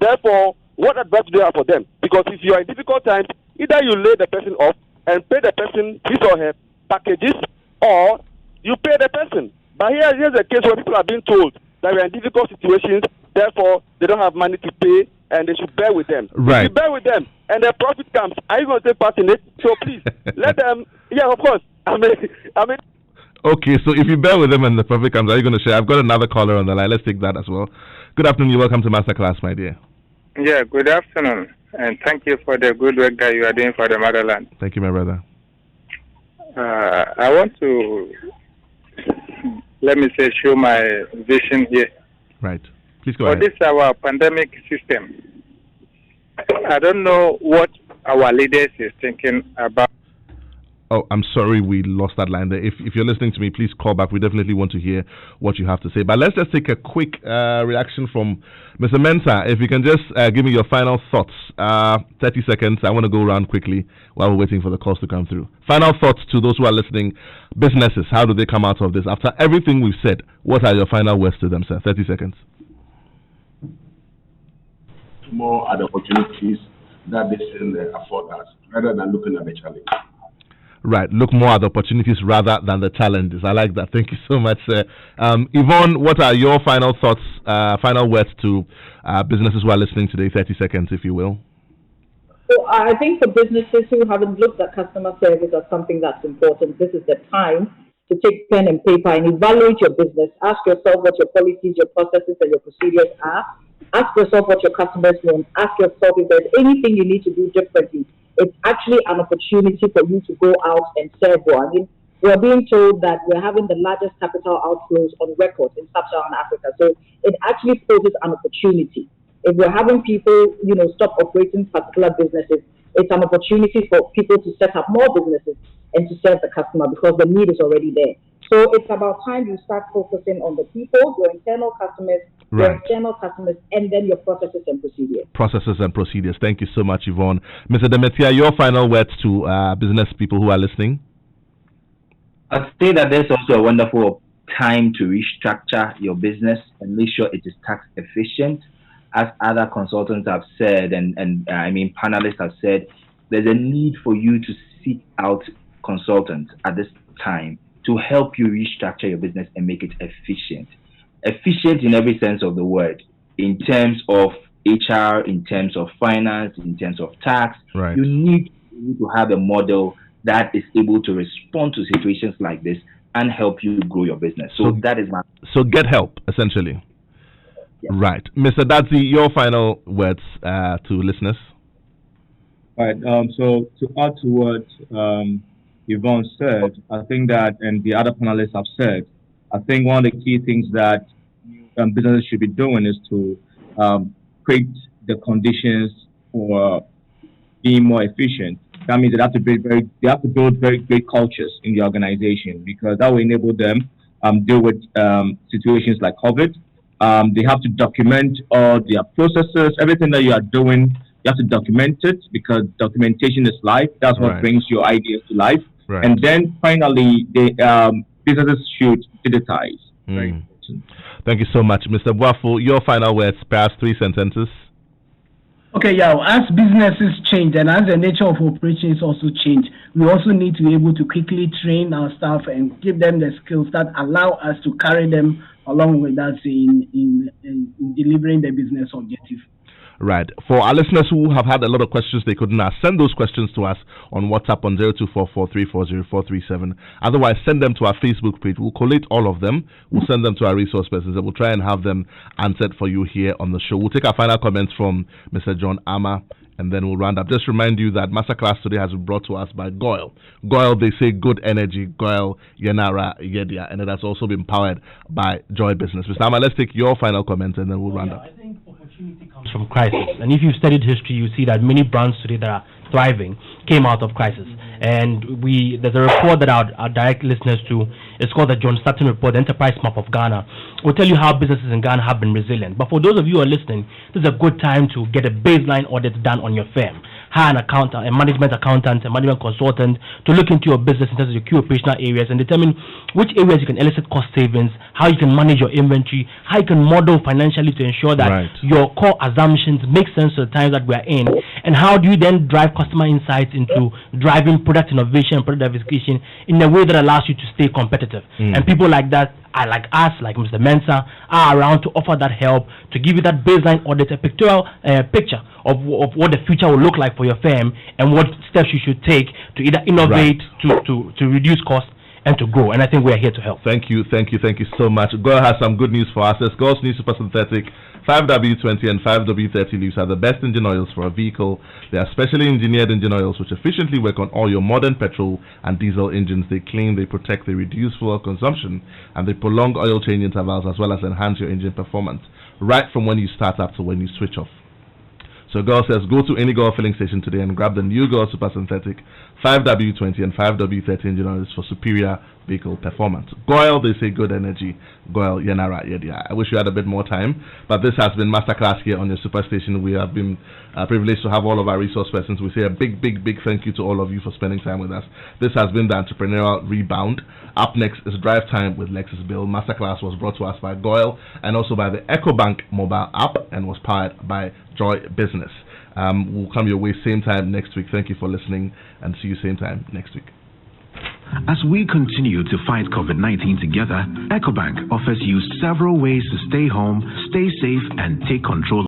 Therefore, what advice do you have for them? Because if you are in difficult times, either you lay the person off and pay the person his or her packages, or you pay the person. But here's a case where people are being told that we are in difficult situations, therefore they don't have money to pay, and they should bear with them. Right. If you bear with them, and the profit comes, are you going to take part in it? So please, let them, yeah, of course. I mean. Okay, so if you bear with them and the profit comes, are you going to share? I've got another caller on the line. Let's take that as well. Good afternoon. You're welcome to MasterClass, my dear. Yeah, good afternoon. And thank you for the good work that you are doing for the motherland. Thank you, my brother. I want to, show my vision here. Right. Please go ahead. For this, our pandemic system, I don't know what our leaders is thinking about. Oh, I'm sorry we lost that line there. If you're listening to me, please call back. We definitely want to hear what you have to say. But let's just take a quick reaction from Mr. Mensah. If you can just give me your final thoughts. 30 seconds. I want to go around quickly while we're waiting for the calls to come through. Final thoughts to those who are listening. Businesses, how do they come out of this? After everything we've said, what are your final words to them, sir? 30 seconds. More are the opportunities that they can afford us rather than looking at the challenge. Right, look more at the opportunities rather than the challenges. I like that. Thank you so much, sir. Yvonne, what are your final thoughts, final words to businesses who are listening today? 30 seconds, if you will. So I think for businesses who haven't looked at customer service as something that's important, this is the time to take pen and paper and evaluate your business. Ask yourself what your policies, your processes, and your procedures are. Ask yourself what your customers want. Ask yourself if there's anything you need to do differently. It's actually an opportunity for you to go out and serve more. I mean, we're being told that we're having the largest capital outflows on record in sub-Saharan Africa. So it actually poses an opportunity. If we're having people, stop operating particular businesses, it's an opportunity for people to set up more businesses and to serve the customer because the need is already there. So it's about time you start focusing on the people, your internal customers, your external customers, and then your processes and procedures. Processes and procedures. Thank you so much, Yvonne. Mr. Demetia, your final words to business people who are listening? I'd say that there's also a wonderful time to restructure your business and make sure it is tax efficient. As other consultants have said, and panelists have said, there's a need for you to seek out consultants at this time to help you restructure your business and make it efficient. Efficient in every sense of the word, in terms of HR, in terms of finance, in terms of tax. Right. You need to have a model that is able to respond to situations like this and help you grow your business. So that is my... So get help, essentially. Yes. Right. Mr. Dadzi, your final words to listeners? All right. So to add to what Yvonne said, I think that, and the other panelists have said, I think one of the key things that businesses should be doing is to create the conditions for being more efficient. That means they have to build very great cultures in the organization, because that will enable them deal with situations like COVID. They have to document all their processes, everything that you are doing. You have to document it, because documentation is life. That's what brings your ideas to life. Right. And then finally, businesses should digitize. Thank you so much. Mr. Boafo, your final words, perhaps 3 sentences. Okay, yeah. As businesses change and as the nature of operations also change, we also need to be able to quickly train our staff and give them the skills that allow us to carry them along with us in delivering the business objective. Right. For our listeners who have had a lot of questions they couldn't ask, send those questions to us on WhatsApp on 0244340437. Otherwise, send them to our Facebook page. We'll collate all of them. We'll send them to our resource persons, and we'll try and have them answered for you here on the show. We'll take our final comments from Mr. John Ama, and then we'll round up. Just remind you that MasterClass today has been brought to us by Goyle. Goyle, they say good energy. Goyle, Yenara, Yedia. And it has also been powered by Joy Business. Mr. Ama, let's take your final comments, and then we'll round up. I think opportunity comes from crisis. And if you've studied history, you see that many brands today that are thriving came out of crisis. And there's a report that our direct listeners to, it's called the John Sutton Report, the Enterprise Map of Ghana. Will tell you how businesses in Ghana have been resilient. But for those of you who are listening, this is a good time to get a baseline audit done on your firm. Hire an accountant, a management accountant, a management consultant to look into your business in terms of your key operational areas and determine which areas you can elicit cost savings, how you can manage your inventory, how you can model financially to ensure that your core assumptions make sense to the times that we are in, and how do you then drive customer insights into driving product innovation and product diversification in a way that allows you to stay competitive. And people like that, like us, like Mr. Mensah, are around to offer that help, to give you that baseline audit, a pictorial picture of what the future will look like for your firm and what steps you should take to either innovate, to reduce costs, and to grow. And I think we are here to help. Thank you so much. Goyle has some good news for us. Goyle's new Super Synthetic 5W20 and 5W30 leaves are the best engine oils for a vehicle. They are specially engineered engine oils which efficiently work on all your modern petrol and diesel engines. They clean, they protect, they reduce fuel consumption, and they prolong oil change intervals as well as enhance your engine performance right from when you start up to when you switch off. So Goyle says, go to any Goyle filling station today and grab the new Goyle Super Synthetic 5W20 and 5W30 engine oils for superior vehicle performance. Goyle, they say good energy. Goyle, Yanara, yeah. I wish we had a bit more time, but this has been MasterClass here on your Superstation. We have been privileged to have all of our resource persons. We say a big thank you to all of you for spending time with us. This has been the Entrepreneurial Rebound. Up next is Drive Time with Lexus Bill. MasterClass was brought to us by Goyle and also by the EcoBank mobile app and was powered by Joy Business. We'll come your way same time next week. Thank you for listening and see you same time next week. As we continue to fight COVID-19 together, EcoBank offers you several ways to stay home, stay safe, and take control